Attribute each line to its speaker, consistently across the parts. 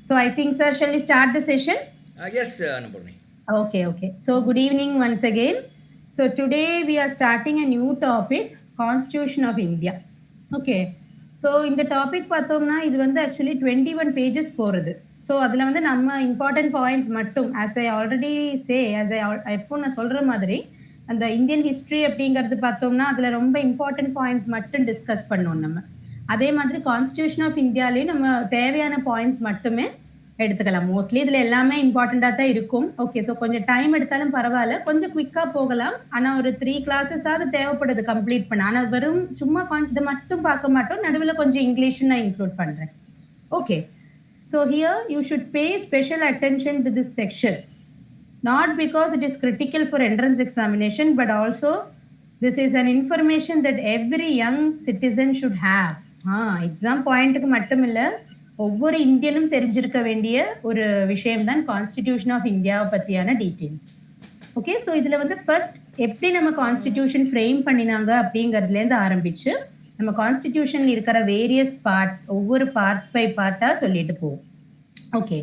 Speaker 1: So I think, sir, shall we start the session?
Speaker 2: Yes, Annapurni.
Speaker 1: Okay. So good evening once again. So today we are starting a new topic, Constitution of India. Okay. So இந்த topic பார்த்தோம்னா இது வந்து actually 21 pages போகிறது. So அதில் வந்து நம்ம important points மட்டும் as I already சே எப்போ நான் சொல்கிற மாதிரி அந்த இந்தியன் ஹிஸ்ட்ரி அப்படிங்கிறது பார்த்தோம்னா அதில் ரொம்ப இம்பார்ட்டன்ட் பாயிண்ட்ஸ் மட்டும் டிஸ்கஸ் பண்ணோம் நம்ம. அதே மாதிரி கான்ஸ்டியூஷன் ஆஃப் இந்தியாலேயும் நம்ம தேவையான பாயிண்ட்ஸ் மட்டுமே எடுத்துக்கலாம். மோஸ்ட்லி இதில் எல்லாமே இம்பார்ட்டண்ட்டாக தான் இருக்கும். ஓகே, ஸோ கொஞ்சம் டைம் எடுத்தாலும் பரவாயில்ல, கொஞ்சம் குவிக்காக போகலாம். ஆனால் ஒரு 3 கிளாஸஸாவது தேவைப்படுது கம்ப்ளீட் பண்ண. ஆனால் வெறும் சும்மா இதை மட்டும் பார்க்க மாட்டோம், நடுவில் கொஞ்சம் இங்கிலீஷும் நான் இன்க்ளூட் பண்ணுறேன். Okay, so here you should pay special attention to this section, not because it is critical for entrance examination, but also this is an information that every young citizen should have. Exam பாயிண்ட்டுக்கு மட்டும் இல்லை, ஒவ்வொரு இந்தியனும் தெரிஞ்சிருக்க வேண்டிய ஒரு விஷயம் தான் constitution of இந்தியாவை பற்றியான டீட்டெயில்ஸ். ஓகே, ஸோ இதில் வந்து ஃபர்ஸ்ட் எப்படி நம்ம கான்ஸ்டிடியூஷன் ஃப்ரேம் பண்ணினாங்க அப்படிங்கிறதுலேருந்து ஆரம்பித்து நம்ம கான்ஸ்டிடியூஷனில் இருக்கிற வேரியஸ் பார்ட்ஸ் ஒவ்வொரு பார்ட் பை பார்ட்டாக சொல்லிட்டு போவோம். Okay,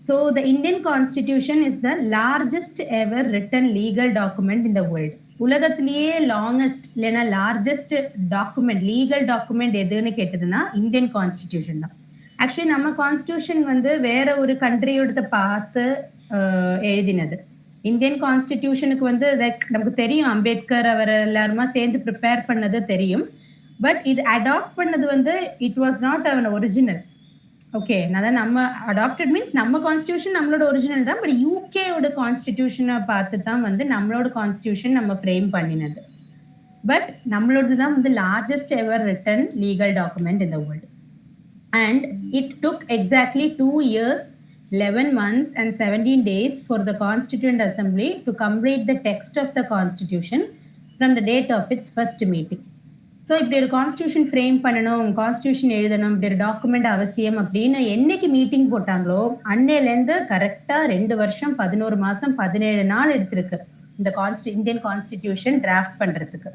Speaker 1: so the Indian Constitution is the largest ever written legal document in the world. உலகத்திலேயே லாங்கஸ்ட் இல்லைன்னா லார்ஜஸ்ட் டாக்குமெண்ட் லீகல் டாக்குமெண்ட் எதுன்னு கேட்டதுன்னா இந்தியன் கான்ஸ்டிடியூஷன் தான். ஆக்சுவலி நம்ம கான்ஸ்டியூஷன் வந்து வேற ஒரு கண்ட்ரியோட பார்த்து எழுதினது. இந்தியன் கான்ஸ்டிடியூஷனுக்கு வந்து நமக்கு தெரியும், அம்பேத்கர் அவர் எல்லாருமா சேர்ந்து ப்ரிப்பேர் பண்ணது தெரியும். பட் இது அடாப்ட் பண்ணது வந்து இட் வாஸ் நாட் அவன் ஒரிஜினல். ஓகே, அதான் நம்ம அடாப்டட் மீன்ஸ் நம்ம கான்ஸ்டியூஷன் நம்மளோட ஒரிஜினல் தான். பட் யூகேயோட கான்ஸ்டிடியூஷனை பார்த்து தான் வந்து நம்மளோட கான்ஸ்டியூஷன் நம்ம ஃப்ரேம் பண்ணினது. பட் நம்மளோடது தான் வந்து largest ever return legal document in the world. And it took exactly 2 years, 11 months and 17 days for the Constituent Assembly to complete the text of the Constitution from the date of its first meeting. So இப்படி ஒரு constitution frame பண்ணணும், constitution எழுதணும், இப்படி ஒரு document அவசியம் அப்படின்னு என்னைக்கு meeting போட்டாங்களோ அன்னையிலேருந்து கரெக்டாக 2 வருஷம் 11 மாதம் 17 நாள் எடுத்திருக்கு இந்த இந்தியன் கான்ஸ்டிடியூஷன் டிராஃப்ட் பண்ணுறதுக்கு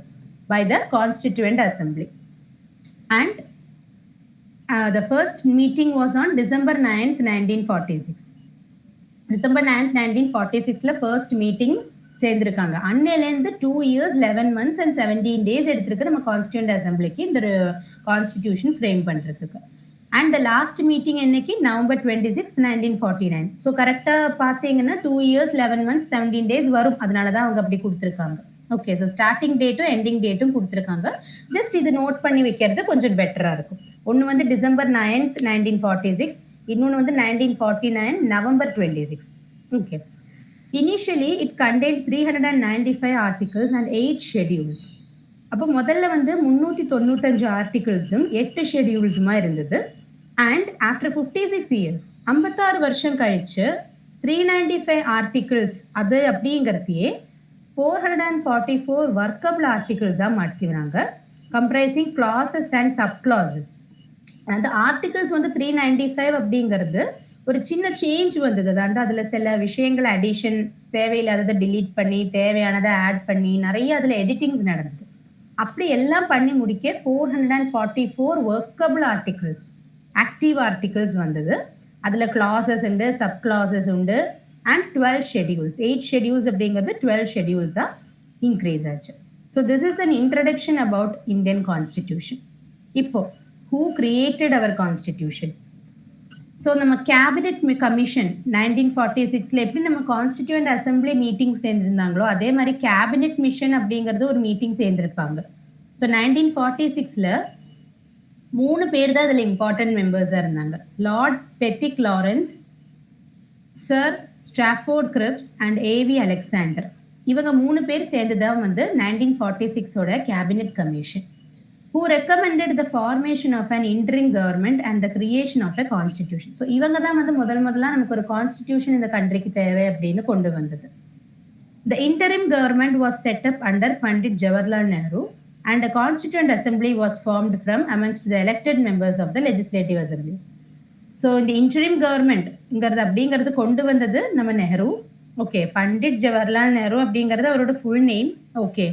Speaker 1: by the constituent assembly. And the first meeting was on December 9th, 1946. December 9th, 1946 first meeting சேர்ந்திருக்காங்க. அன்னையிலேருந்து 2 years, 11 months and 17 days எடுத்திருக்கு நம்ம கான்ஸ்டிடியூயன்ட் அசம்பிளிக்கு இந்த கான்ஸ்டிடியூஷன் ஃப்ரேம் பண்ணுறதுக்கு. அண்ட் த லாஸ்ட் மீட்டிங் என்னைக்கு November 26th, 1949. ஸோ கரெக்டாக பார்த்தீங்கன்னா 2 years, 11 months, 17 days வரும். அதனால தான் அவங்க அப்படி கொடுத்துருக்காங்க. ஓகே, ஸோ ஸ்டார்டிங் டேட்டும் எண்டிங் டேட்டும் கொடுத்துருக்காங்க. ஜஸ்ட் இது நோட் பண்ணி வைக்கிறது கொஞ்சம் பெட்டராக இருக்கும். ஒன்று வந்து December 9th, 1946, இன்னொன்று வந்து 1949 November 26. Okay, initially it contained 395 articles and 8 schedules. அப்போ முதல்ல வந்து 395 ஆர்டிகிள்ஸும் 8 ஷெடியூல்ஸுமா இருந்தது. அண்ட் ஆஃப்டர் 56 years, 56 வருஷம் கழிச்சு 395 ஆர்டிகிள்ஸ் அது அப்படிங்கிறதையே 444 ஒர்க்கபிள் ஆர்டிகிள்ஸாக மாற்றினாங்க, comprising classes and sub classes. அந்த ஆர்டிகிள்ஸ் வந்து 395 அப்படிங்கிறது ஒரு சின்ன சேஞ்ச் வந்தது. அதாவது அதில் சில விஷயங்களை அடிஷன், தேவையில்லாததை டிலீட் பண்ணி தேவையானதை ஆட் பண்ணி நிறைய அதில் எடிட்டிங்ஸ் நடந்தது. அப்படி எல்லாம் பண்ணி முடிக்க 444 ஒர்க்கபிள் ஆர்டிகிள்ஸ், ஆக்டிவ் ஆர்டிகிள்ஸ் வந்தது. அதில் கிளாஸஸ் உண்டு, சப் கிளாஸஸ் உண்டு. அண்ட் 12 ஷெடியூல்ஸ், 8 ஷெடியூல்ஸ் அப்படிங்கிறது 12 ஷெடியூல்ஸாக இன்க்ரீஸ் ஆச்சு. So this is an introduction about Indian constitution. இப்போ who created our constitution? So நம்ம கேபினெட் கமிஷன் 1946 எப்படி நம்ம கான்ஸ்டிடியூயன்ட் அசம்பிளி மீட்டிங் சேர்ந்துருந்தாங்களோ அதே மாதிரி கேபினெட் மிஷன் அப்படிங்கிறது ஒரு மீட்டிங் சேர்ந்துருப்பாங்க. ஸோ 1946 3 பேர் தான் அதில் இம்பார்ட்டன்ட் மெம்பர்ஸாக இருந்தாங்க. Lord Pethick Lawrence, sir Stafford Cripps and A V Alexander. இவங்க 3 பேர் சேர்ந்து தான் வந்து 1946 cabinet commission, who recommended the formation of an interim government and the creation of a constitution. So இவங்க தான் வந்து முதல்ல நமக்கு ஒரு கான்ஸ்டிடியூஷன் இந்த கண்ட்ரிக்கு தேவை அப்படின்னு கொண்டு வந்தது. The interim government was set up under Pandit Jawaharlal Nehru and a constituent assembly was formed from amongst the elected members of the legislative assemblies. So இந்த இன்டரிம் கவர்மெண்ட்ங்கிறது அப்படிங்கிறது கொண்டு வந்தது நம்ம நெஹ்ரு. ஓகே, பண்டிட் ஜவஹர்லால் நேரு அப்படிங்கிறது அவரோட ஃபுல் நேம். ஓகே,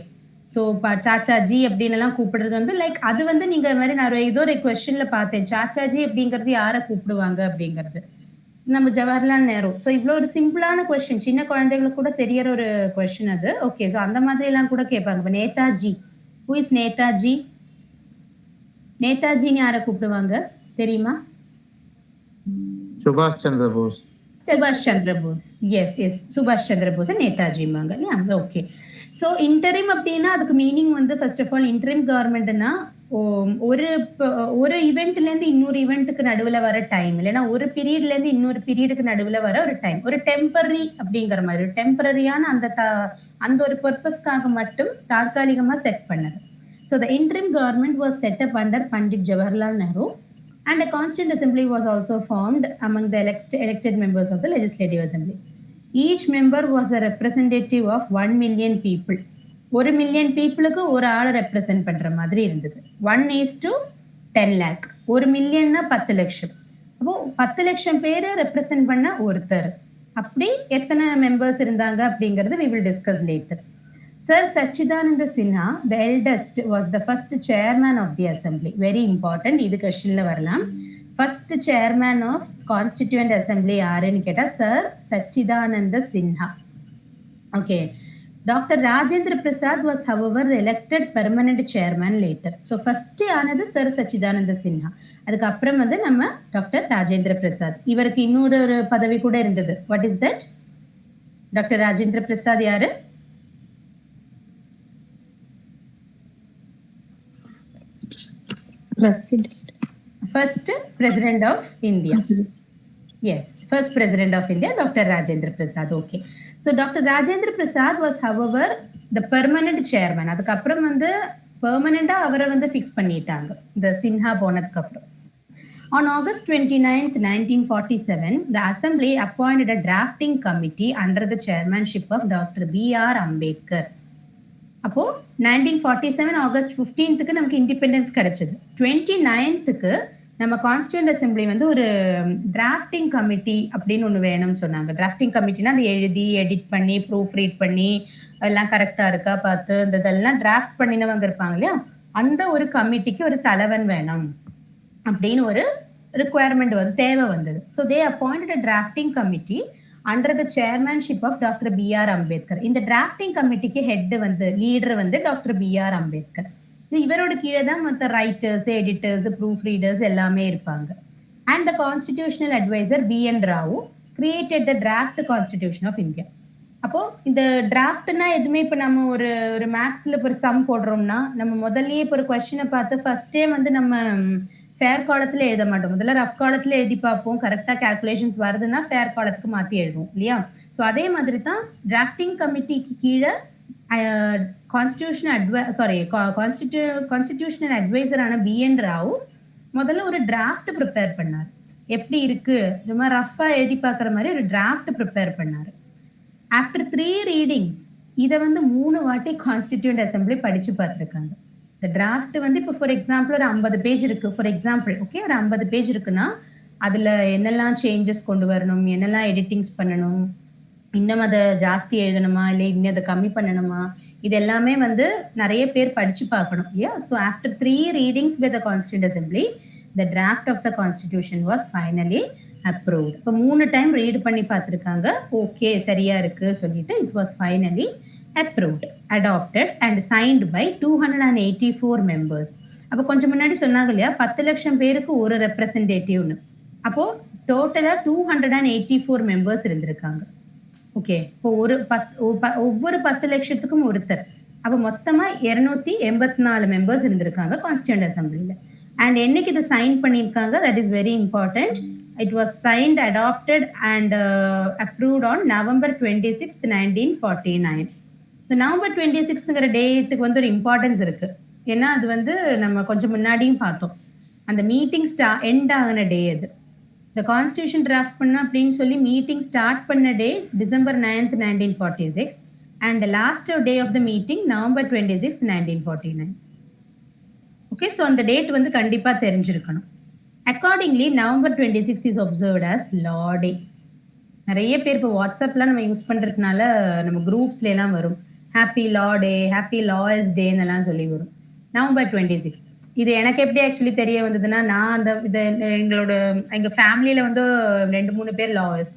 Speaker 1: ஸோ சாச்சாஜி அப்படின்னு கூப்பிடுறது வந்து லைக் அது வந்து நீங்கள் மாதிரி நான் ஏதோ ஒரு கொஸ்டின்ல பார்த்தேன், சாச்சாஜி அப்படிங்கிறது யாரை கூப்பிடுவாங்க அப்படிங்கிறது. நம்ம ஜவஹர்லால் நேரு. ஸோ இவ்வளோ ஒரு சிம்பிளான கொஸ்டின், சின்ன குழந்தைகளுக்கு கூட தெரியற ஒரு கொஸ்டின் அது. ஓகே, ஸோ அந்த மாதிரி எல்லாம் கூட கேட்பாங்க. இப்போ நேதாஜி, ஹூ இஸ் நேதாஜி? நேதாஜின்னு யாரை கூப்பிடுவாங்க தெரியுமா?
Speaker 2: சுபாஷ் சந்திர போஸ்.
Speaker 1: சுபாஷ் சந்திர போஸ். எஸ் எஸ், சுபாஷ் சந்திர போஸ் நேதாஜிம்பாங்க இல்லையா? ஓகே. ஸோ இன்டரிம் அப்படின்னா அதுக்கு மீனிங் வந்து ஃபர்ஸ்ட் ஆஃப் ஆல் இன்டரிம் கவர்மெண்ட்னா ஒரு ஈவெண்ட்லேருந்து இன்னொரு ஈவெண்ட்டுக்கு நடுவில் வர டைம், இல்லைன்னா ஒரு பீரியட்லேருந்து இன்னொரு பீரியடுக்கு நடுவில் வர ஒரு டைம், ஒரு டெம்பரரி அப்படிங்கிற மாதிரி ஒரு டெம்பரரியான அந்த ஒரு பர்பஸ்க்காக மட்டும் தற்காலிகமாக செட் பண்ணது. So the interim government was set up under Pandit Jawaharlal Nehru and a constituent assembly was also formed among the elected members of the legislative assemblies. Each member was a representative of 1 million people. 1 million பீப்புளுக்கு ஒரு ஆளை represent பண்ற மாதிரி இருந்தது. 1:10 lakh. 1 மில்லியன்னா 10 லட்சம். அப்போ 10 லட்சம் பேரை ரெப்ரசென்ட் பண்ண ஒருத்தர். அப்படி எத்தனை மெம்பர்ஸ் இருந்தாங்க அப்படிங்கிறது we will discuss later. Sir Sachidananda Sinha, the eldest, was the first chairman of the assembly. Very important. இது கொஸ்டின்ல வரலாம். First chairman of Constituent Assembly யாருன்னு கேட்டா Sir Sachidananda Sinha. Okay. Dr. Rajendra Prasad was, however, the elected permanent chairman later. So first ஆனது Sir Sachidananda Sinha. அதுக்கு அப்புறம் வந்து நம்ம டாக்டர் ராஜேந்திர பிரசாத். இவருக்கு இன்னொரு பதவி கூட இருந்தது. What is that? Doctor Rajendra Prasad யாரு? First President of India. Yes, first President of India, Dr. Rajendra Prasad. Okay. So Dr. Rajendra Prasad was, however, the permanent chairman. அதுக்கு அப்புறம் வந்து பெர்மனண்டா அவரை வந்து ஃபிக்ஸ் பண்ணிட்டாங்க இந்த சின்ஹா போனதுக்கு அப்புறம். On August 29th, 1947, the Assembly appointed a drafting committee under the chairmanship of Dr. B.R. Ambedkar. அப்போ 1947 ஆகஸ்ட் 15க்கு நமக்கு இண்டிபெண்டன்ஸ் கிடைச்சது. 29க்கு நம்ம கான்ஸ்டியூண்ட் அசம்பிளி வந்து ஒரு டிராஃப்டிங் கமிட்டி அப்படின்னு ஒன்று வேணும்னு சொன்னாங்க. டிராஃப்டிங் கமிட்டினா அதை எழுதி எடிட் பண்ணி ப்ரூஃப் ரீட் பண்ணி எல்லாம் கரெக்டா இருக்கா பார்த்து இந்த இதெல்லாம் டிராஃப்ட் பண்ணினவங்க இருப்பாங்க இல்லையா, அந்த ஒரு கமிட்டிக்கு ஒரு தலைவன் வேணும் அப்படின்னு ஒரு ரிக்குவயர்மெண்ட் வந்து தேவை வந்தது. So they appointed a drafting committee under the chairmanship of Dr. B.R. Ambedkar. இந்த டிராஃப்டிங் கமிட்டிக்கு ஹெட் வந்து லீடர் வந்து டாக்டர் B.R. Ambedkar. இவரோட கீழே தான் மற்ற ரைட்டர்ஸ், எடிட்டர்ஸ், ப்ரூஃப் ரீடர்ஸ் எல்லாமே இருப்பாங்க. And the constitutional adviser B.N. Rao created the draft constitution of India. அப்போ இந்த டிராஃப்ட்னா எதுவுமே இப்போ நம்ம ஒரு மேக்ஸ்ல ஒரு சம் போடுறோம்னா நம்ம முதல்லயே இப்போ ஒரு கொஸ்டினை பார்த்து ஃபர்ஸ்டே வந்து நம்ம ஃபேர் காலத்தில் எழுத மாட்டோம். முதல்ல ரஃப் காலத்தில் எழுதி பார்ப்போம். கரெக்டாக கால்குலேஷன்ஸ் வருதுன்னா ஃபேர் காலத்துக்கு மாற்றி எழுதுவோம் இல்லையா? ஸோ அதே மாதிரி தான் டிராஃப்டிங் கமிட்டிக்கு கீழே கான்ஸ்டிடியூஷனல் அட்வைசரான B.N. Rao முதல்ல ஒரு டிராஃப்ட் ப்ரிப்பேர் பண்ணார். எப்படி இருக்கு ரொம்ப ரஃபாக எழுதி பார்க்குற மாதிரி ஒரு டிராஃப்ட் ப்ரிப்பேர் பண்ணார். ஆஃப்டர் 3 ரீடிங்ஸ் இதை வந்து 3 வாட்டி கான்ஸ்டிடியூண்ட் அசம்பிளி படிச்சு பார்த்துருக்காங்க. இந்த டிராஃப்ட் வந்து இப்போ ஃபார் எக்ஸாம்பிள் ஒரு 50 பேஜ் இருக்கு. ஃபார் எக்ஸாம்பிள் ஓகே, ஒரு 50 பேஜ் இருக்குன்னா அதில் என்னெல்லாம் சேஞ்சஸ் கொண்டு வரணும், என்னெல்லாம் எடிட்டிங்ஸ் பண்ணணும், இன்னும் அதை ஜாஸ்தி எழுதணுமா இல்லை இன்னும் அதை கம்மி பண்ணணுமா, இது எல்லாமே வந்து நிறைய பேர் படிச்சு பார்க்கணும் இல்லையா? So after 3 readings by the constituent assembly the draft of the constitution was finally approved. இப்போ 3 டைம் ரீட் பண்ணி பார்த்துருக்காங்க. ஓகே சரியா இருக்கு சொல்லிட்டு it was finally approved, adopted and signed by 284 members. அப்போ கொஞ்சம் முன்னாடி சொன்னாங்க இல்லையா 10 லட்சம் பேருக்கு ஒரு ரெப்ரசன்டேட்டிவ்னு. அப்போ டோட்டலா 284 மெம்பர்ஸ் இருந்திருக்காங்க. ஓகே, இப்போ ஒவ்வொரு 10 லட்சத்துக்கும் ஒருத்தர். அப்போ மொத்தமா 284 மெம்பர்ஸ் இருந்திருக்காங்க கான்ஸ்டியூண்ட் அசம்பிளில. அண்ட் என்னைக்கு இதை சைன் பண்ணியிருக்காங்க, that is very important. It was signed, adopted and approved on November 26th, 1949. November 26ங்கிற டேட்டுக்கு வந்து ஒரு இம்பார்ட்டன்ஸ் இருக்கு. ஏன்னா அது வந்து நம்ம கொஞ்சம் முன்னாடியும் பார்த்தோம். அந்த மீட்டிங் எண்ட் ஆகின டே அது. இந்த கான்ஸ்டியூஷன் டிராஃப்ட் பண்ண அப்படின்னு சொல்லி மீட்டிங் ஸ்டார்ட் பண்ண day December 9th, 1946 and last day of the meeting November 26th, 1949. Okay, so அந்த டேட் வந்து கண்டிப்பாக தெரிஞ்சிருக்கணும். Accordingly November 26th is observed as Law Day. நிறைய பேர் இப்போ வாட்ஸ்அப்லாம் நம்ம யூஸ் பண்ணுறதுனால நம்ம குரூப்ஸ்லாம் வரும் ஹாப்பி லா டே, ஹாப்பி லாயர்ஸ் டேன்னெல்லாம் சொல்லி வரும். November 26th இது எனக்கு எப்படி ஆக்சுவலி தெரிய வந்ததுன்னா, நான் அந்த எங்க ஃபேமிலியில வந்து 2, 3 பேர் லாயர்ஸ்.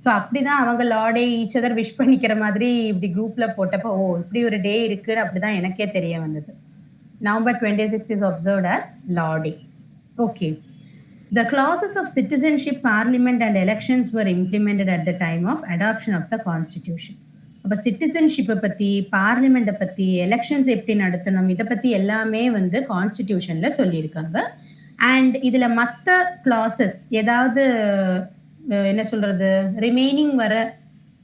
Speaker 1: ஸோ அப்படிதான் அவங்க லா டே ஈச் அதர் விஷ் பண்ணிக்கிற மாதிரி இப்படி குரூப்ல போட்டப்போ, ஓ! இப்படி ஒரு டே இருக்குன்னு அப்படிதான் எனக்கே தெரிய வந்தது. November 26th is observed as Law Day. Okay. The clauses of citizenship, parliament and elections were implemented at the time of adoption of the constitution. அப்ப சிட்டிசன்ஷிப்பை பத்தி, பார்லிமெண்ட்டை பத்தி, எலெக்ஷன்ஸ் எப்படி நடத்தணும், இதை பத்தி எல்லாமே வந்து கான்ஸ்டிடியூஷன்ல சொல்லியிருக்காங்க. அண்ட் இதுல மற்ற கிளாசஸ் ஏதாவது என்ன சொல்றது ரிமைனிங் வர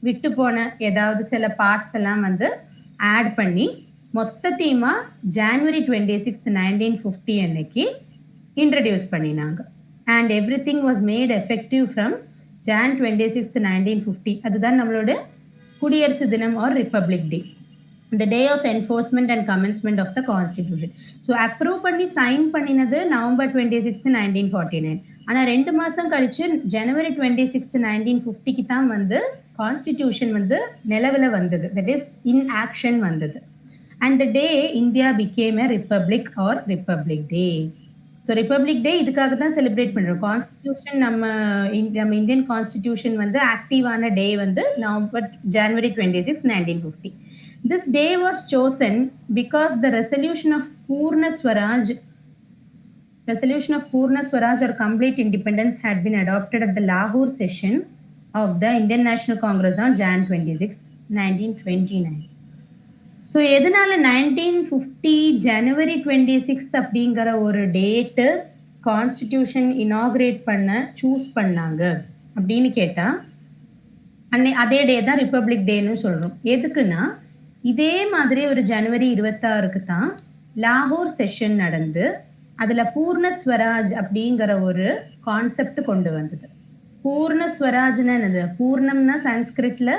Speaker 1: விட்டு போன ஏதாவது சில பார்ட்ஸ் எல்லாம் வந்து ஆட் பண்ணி மொத்தத்தையுமா ஜான்வரி 26, 1950 அன்னைக்கு இன்ட்ரடியூஸ் பண்ணினாங்க. And everything was made effective from Jan 26, 1950. அதுதான் நம்மளோட குடியரசு தினம் or republic day, the day of enforcement and commencement of the constitution. So approve பண்ணி சைன் பண்ணினது November 26, 1949. ஆனா 2 மாசம் கழிச்சு January 26, 1950க்கு தான் வந்து கான்ஸ்டிடியூஷன் வந்து நிலவுல வந்தது, that is in action வந்தது. And the day India became a republic or Republic Day. So republic day இதுக்காக தான் செலிப்ரேட் பண்ணுறோம். கான்ஸ்டிடியூஷன் நம்ம இந்தியன் கான்ஸ்டிடியூஷன் வந்து ஆக்டிவான டே வந்து January 26, 1950. This day was chosen because the resolution of Purna Swaraj or complete independence had been adopted at the Lahore session of the Indian National Congress on Jan 26, 1929. So எதனால 1950 January 26 அப்படிங்கிற ஒரு date constitution inaugurate பண்ண choose பண்ணாங்க அப்படின்னு கேட்டா, அதே டே தான் republic டேன்னு சொல்றோம். எதுக்குன்னா, இதே மாதிரி ஒரு January 26க்கு தான் லாகூர் செஷன் நடந்து அதுல பூர்ண ஸ்வராஜ் அப்படிங்கிற ஒரு கான்செப்ட் கொண்டு வந்தது. பூர்ண ஸ்வராஜ்னா என்னது? பூர்ணம்னா சான்ஸ்கிரிட்ல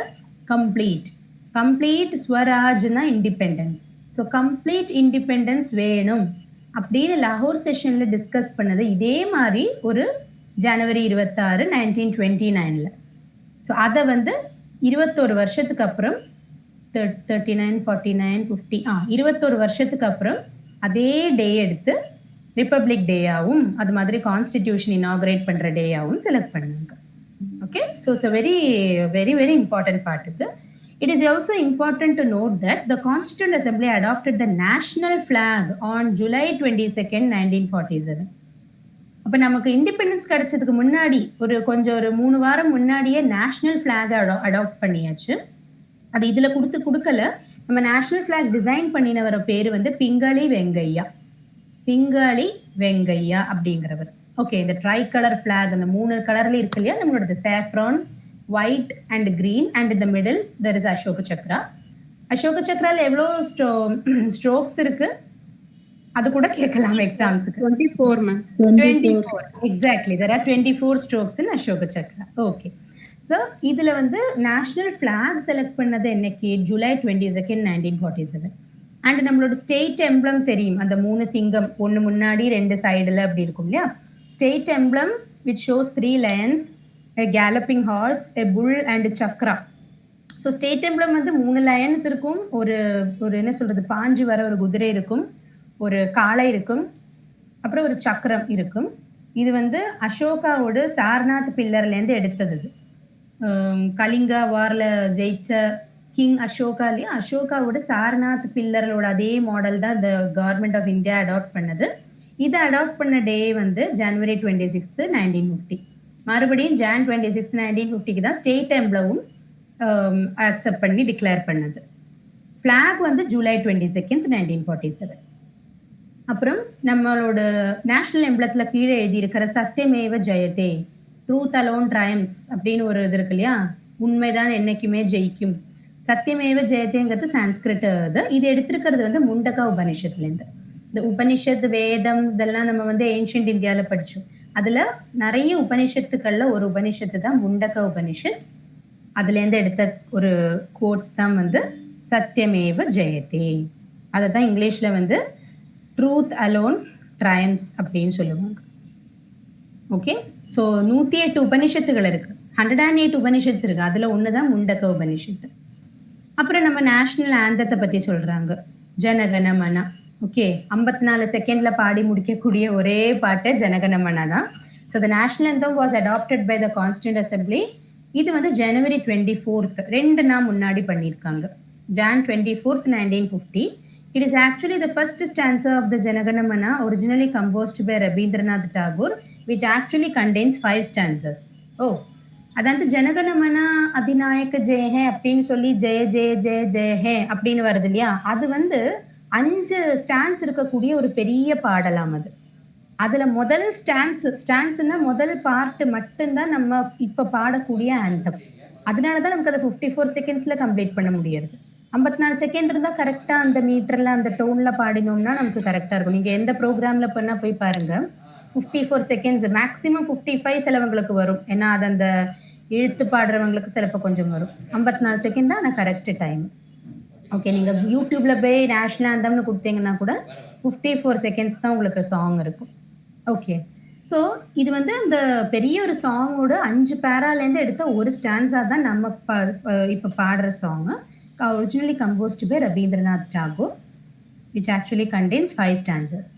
Speaker 1: கம்ப்ளீட், கம்ப்ளீட் ஸ்வராஜ்னா இண்டிபெண்டன்ஸ். ஸோ கம்ப்ளீட் இண்டிபெண்டன்ஸ் வேணும் அப்படின்னு லாகூர் செஷன்ல டிஸ்கஸ் பண்ணது இதே மாதிரி ஒரு January 26, 1929. ஸோ அதை வந்து 21 வருஷத்துக்கு அப்புறம் 39, 49, 50 21 வருஷத்துக்கு அப்புறம் அதே டே எடுத்து ரிப்பப்ளிக் டேயாவும் அது மாதிரி கான்ஸ்டிடியூஷன் இனாகிரேட் பண்ற டேயாவும் செலக்ட் பண்ணாங்க. Okay, so very very very important part இது. It is also important to note that the Constituent Assembly adopted the national flag on July 22, 1947. அப்ப நமக்கு இண்டிபெண்டன்ஸ் கிடைச்சதுக்கு முன்னாடி ஒரு 3 வாரம் முன்னாடியே நேஷனல் ஃபிளாக் அடாப்ட் பண்ணியாச்சு. அது இதுல கொடுக்கல. நம்ம நேஷனல் ஃபிளாக் டிசைன் பண்ணினவர பேரு வந்து பிங்காளி வெங்கையா அப்படிங்கிறவர். ஓகே, இந்த ட்ரை கலர் ஃபிளாக் அந்த 3 கலர்ல இருக்கு இல்லையா, நம்மளோட saffron, white and green, and in the middle there is Ashoka Chakra. Ashoka Chakra ல எவ்வளோ ஸ்ட்ரோக்ஸ் இருக்கு அது கூட கேட்கலாம் எக்ஸாம்ஸ்க்கு.
Speaker 2: 24 ma'am.
Speaker 1: 24 exactly, there are 24 strokes in Ashoka Chakra. Okay, so இதுல வந்து நேஷனல் ஃபிளாக் செலக்ட் பண்ணது என்னைக்கு? July 22, 1947. அண்ட் நம்மளோட ஸ்டேட் எம்ப்ளம் தெரியும், அந்த 3 சிங்கம், ஒன்று முன்னாடி 2 சைடுல அப்படி இருக்கும் இல்லையா. State emblem which shows 3 lions, a galloping horse, a bull and a chakra. So state emblem வந்து 3 லயன்ஸ் இருக்கும், ஒரு என்ன சொல்றது பாஞ்சு வர ஒரு குதிரை இருக்கும், ஒரு காளை இருக்கும், அப்புறம் ஒரு சக்கரம் இருக்கும். இது வந்து அசோகாவோட சாரநாத் பில்லர்லேருந்து எடுத்தது. கலிங்கா வார்ல ஜெயிச்ச கிங் அசோகா இல்லையா, அசோகாவோட சாரநாத் பில்லரோட அதே மாடல் தான் இந்த கவர்மெண்ட் ஆஃப் இந்தியா அடாப்ட் பண்ணது. இதை அடாப்ட் பண்ண டே வந்து January 26, 1950. மறுபடியும் Jan 26, 1950க்கு தான் ஸ்டேட் எம்ப்ளமும் அக்செப்ட் பண்ணி டிக்ளேர் பண்ணது. ஃபிளாக் வந்து July 22, 1947. அப்புறம் நம்மளோட நேஷனல் எம்ப்ளத்துல கீழே எழுதியிருக்கிற சத்தியமேவ ஜெயதே, ட்ரூத் அலோன் ட்ரையம்ஸ் அப்படின்னு ஒரு இது இருக்கு இல்லையா, உண்மைதான் என்னைக்குமே ஜெயிக்கும். சத்தியமேவ ஜெயதேங்கிறது சான்ஸ்கிரிட். இது எடுத்திருக்கிறது வந்து முண்டகா உபனிஷத்துலேருந்து. இந்த உபனிஷத் வேதம் இதெல்லாம் நம்ம வந்து ஏன்ஷியன்ட் இந்தியாவில் படித்தோம். அதுல நிறைய உபனிஷத்துக்கள்ல ஒரு உபனிஷத்து தான் முண்டக உபனிஷத். அதுலேருந்து எடுத்த ஒரு கோட்ஸ் தான் வந்து சத்தியமேவ ஜெயதே. அதை தான் இங்கிலீஷ்ல வந்து ட்ரூத் அலோன் ட்ரையம்ஸ் அப்படின்னு சொல்லுவாங்க. ஓகே, ஸோ 108 உபனிஷத்துகள் இருக்கு, 108 உபனிஷத்ஸ் இருக்கு. அதுல ஒண்ணுதான் முண்டக உபனிஷத்து. அப்புறம் நம்ம நேஷனல் ஆந்தத்தை பத்தி சொல்றாங்க, ஜனகணமன. ஓகே 54 செகண்ட்ல பாடி முடிக்கக்கூடிய ஒரே பாட்டு ஜனகணமன தான். So the national anthem was adopted by the constituent assembly. இது வந்து ஜனவரி 24th 2 நாள் முன்னாடி பண்ணியிருக்காங்க. Jan 24th 1950. It is actually the first stanza of the Janaganamana originally composed by Rabindranath Tagore, which actually contains 5 stanzas. Oh, அதாவது ஜனகணமன அதிநாயக ஜெய ஹே அப்படின்னு சொல்லி ஜெய ஜெய ஜெய ஜெய ஹே அப்படின்னு வருது இல்லையா, அது வந்து 5 ஸ்டான்ஸ் இருக்கக்கூடிய ஒரு பெரிய பாடலாம் அது. அதுல முதல் ஸ்டான்ஸ்னா முதல் பார்ட் மட்டும்தான் நம்ம இப்ப பாடக்கூடிய ஆந்தம். அதனாலதான் நமக்கு அதை 54 செகண்ட்ஸ்ல கம்ப்ளீட் பண்ண முடியாது. 54 செகண்ட் இருந்தா கரெக்டா அந்த மீட்டர்ல அந்த டோன்ல பாடினோம்னா நமக்கு கரெக்டா இருக்கும். நீங்க எந்த ப்ரோக்ராம்ல பண்ணா போய் பாருங்க, 54 செகண்ட்ஸ் மேக்ஸிமம் 55 சிலவங்களுக்கு வரும். ஏன்னா அது அந்த இழுத்து பாடுறவங்களுக்கு சிலப்போ கொஞ்சம் வரும். 54 செகண்ட் தான் நான் கரெக்ட் டைம். ஓகே, நீங்க யூடியூப்ல போய் நேஷனல் ஆந்தம்னு கொடுத்தீங்கன்னா கூட 54 செகண்ட்ஸ் தான் உங்களுக்கு சாங் இருக்கும். ஓகே, ஸோ இது வந்து அந்த பெரிய ஒரு சாங்கோட 5 பேராலேருந்து எடுத்த ஒரு ஸ்டான்ஸா தான் நம்ம இப்போ பாடுற song. Originally composed by Rabindranath Tagore, which actually contains 5 stanzas.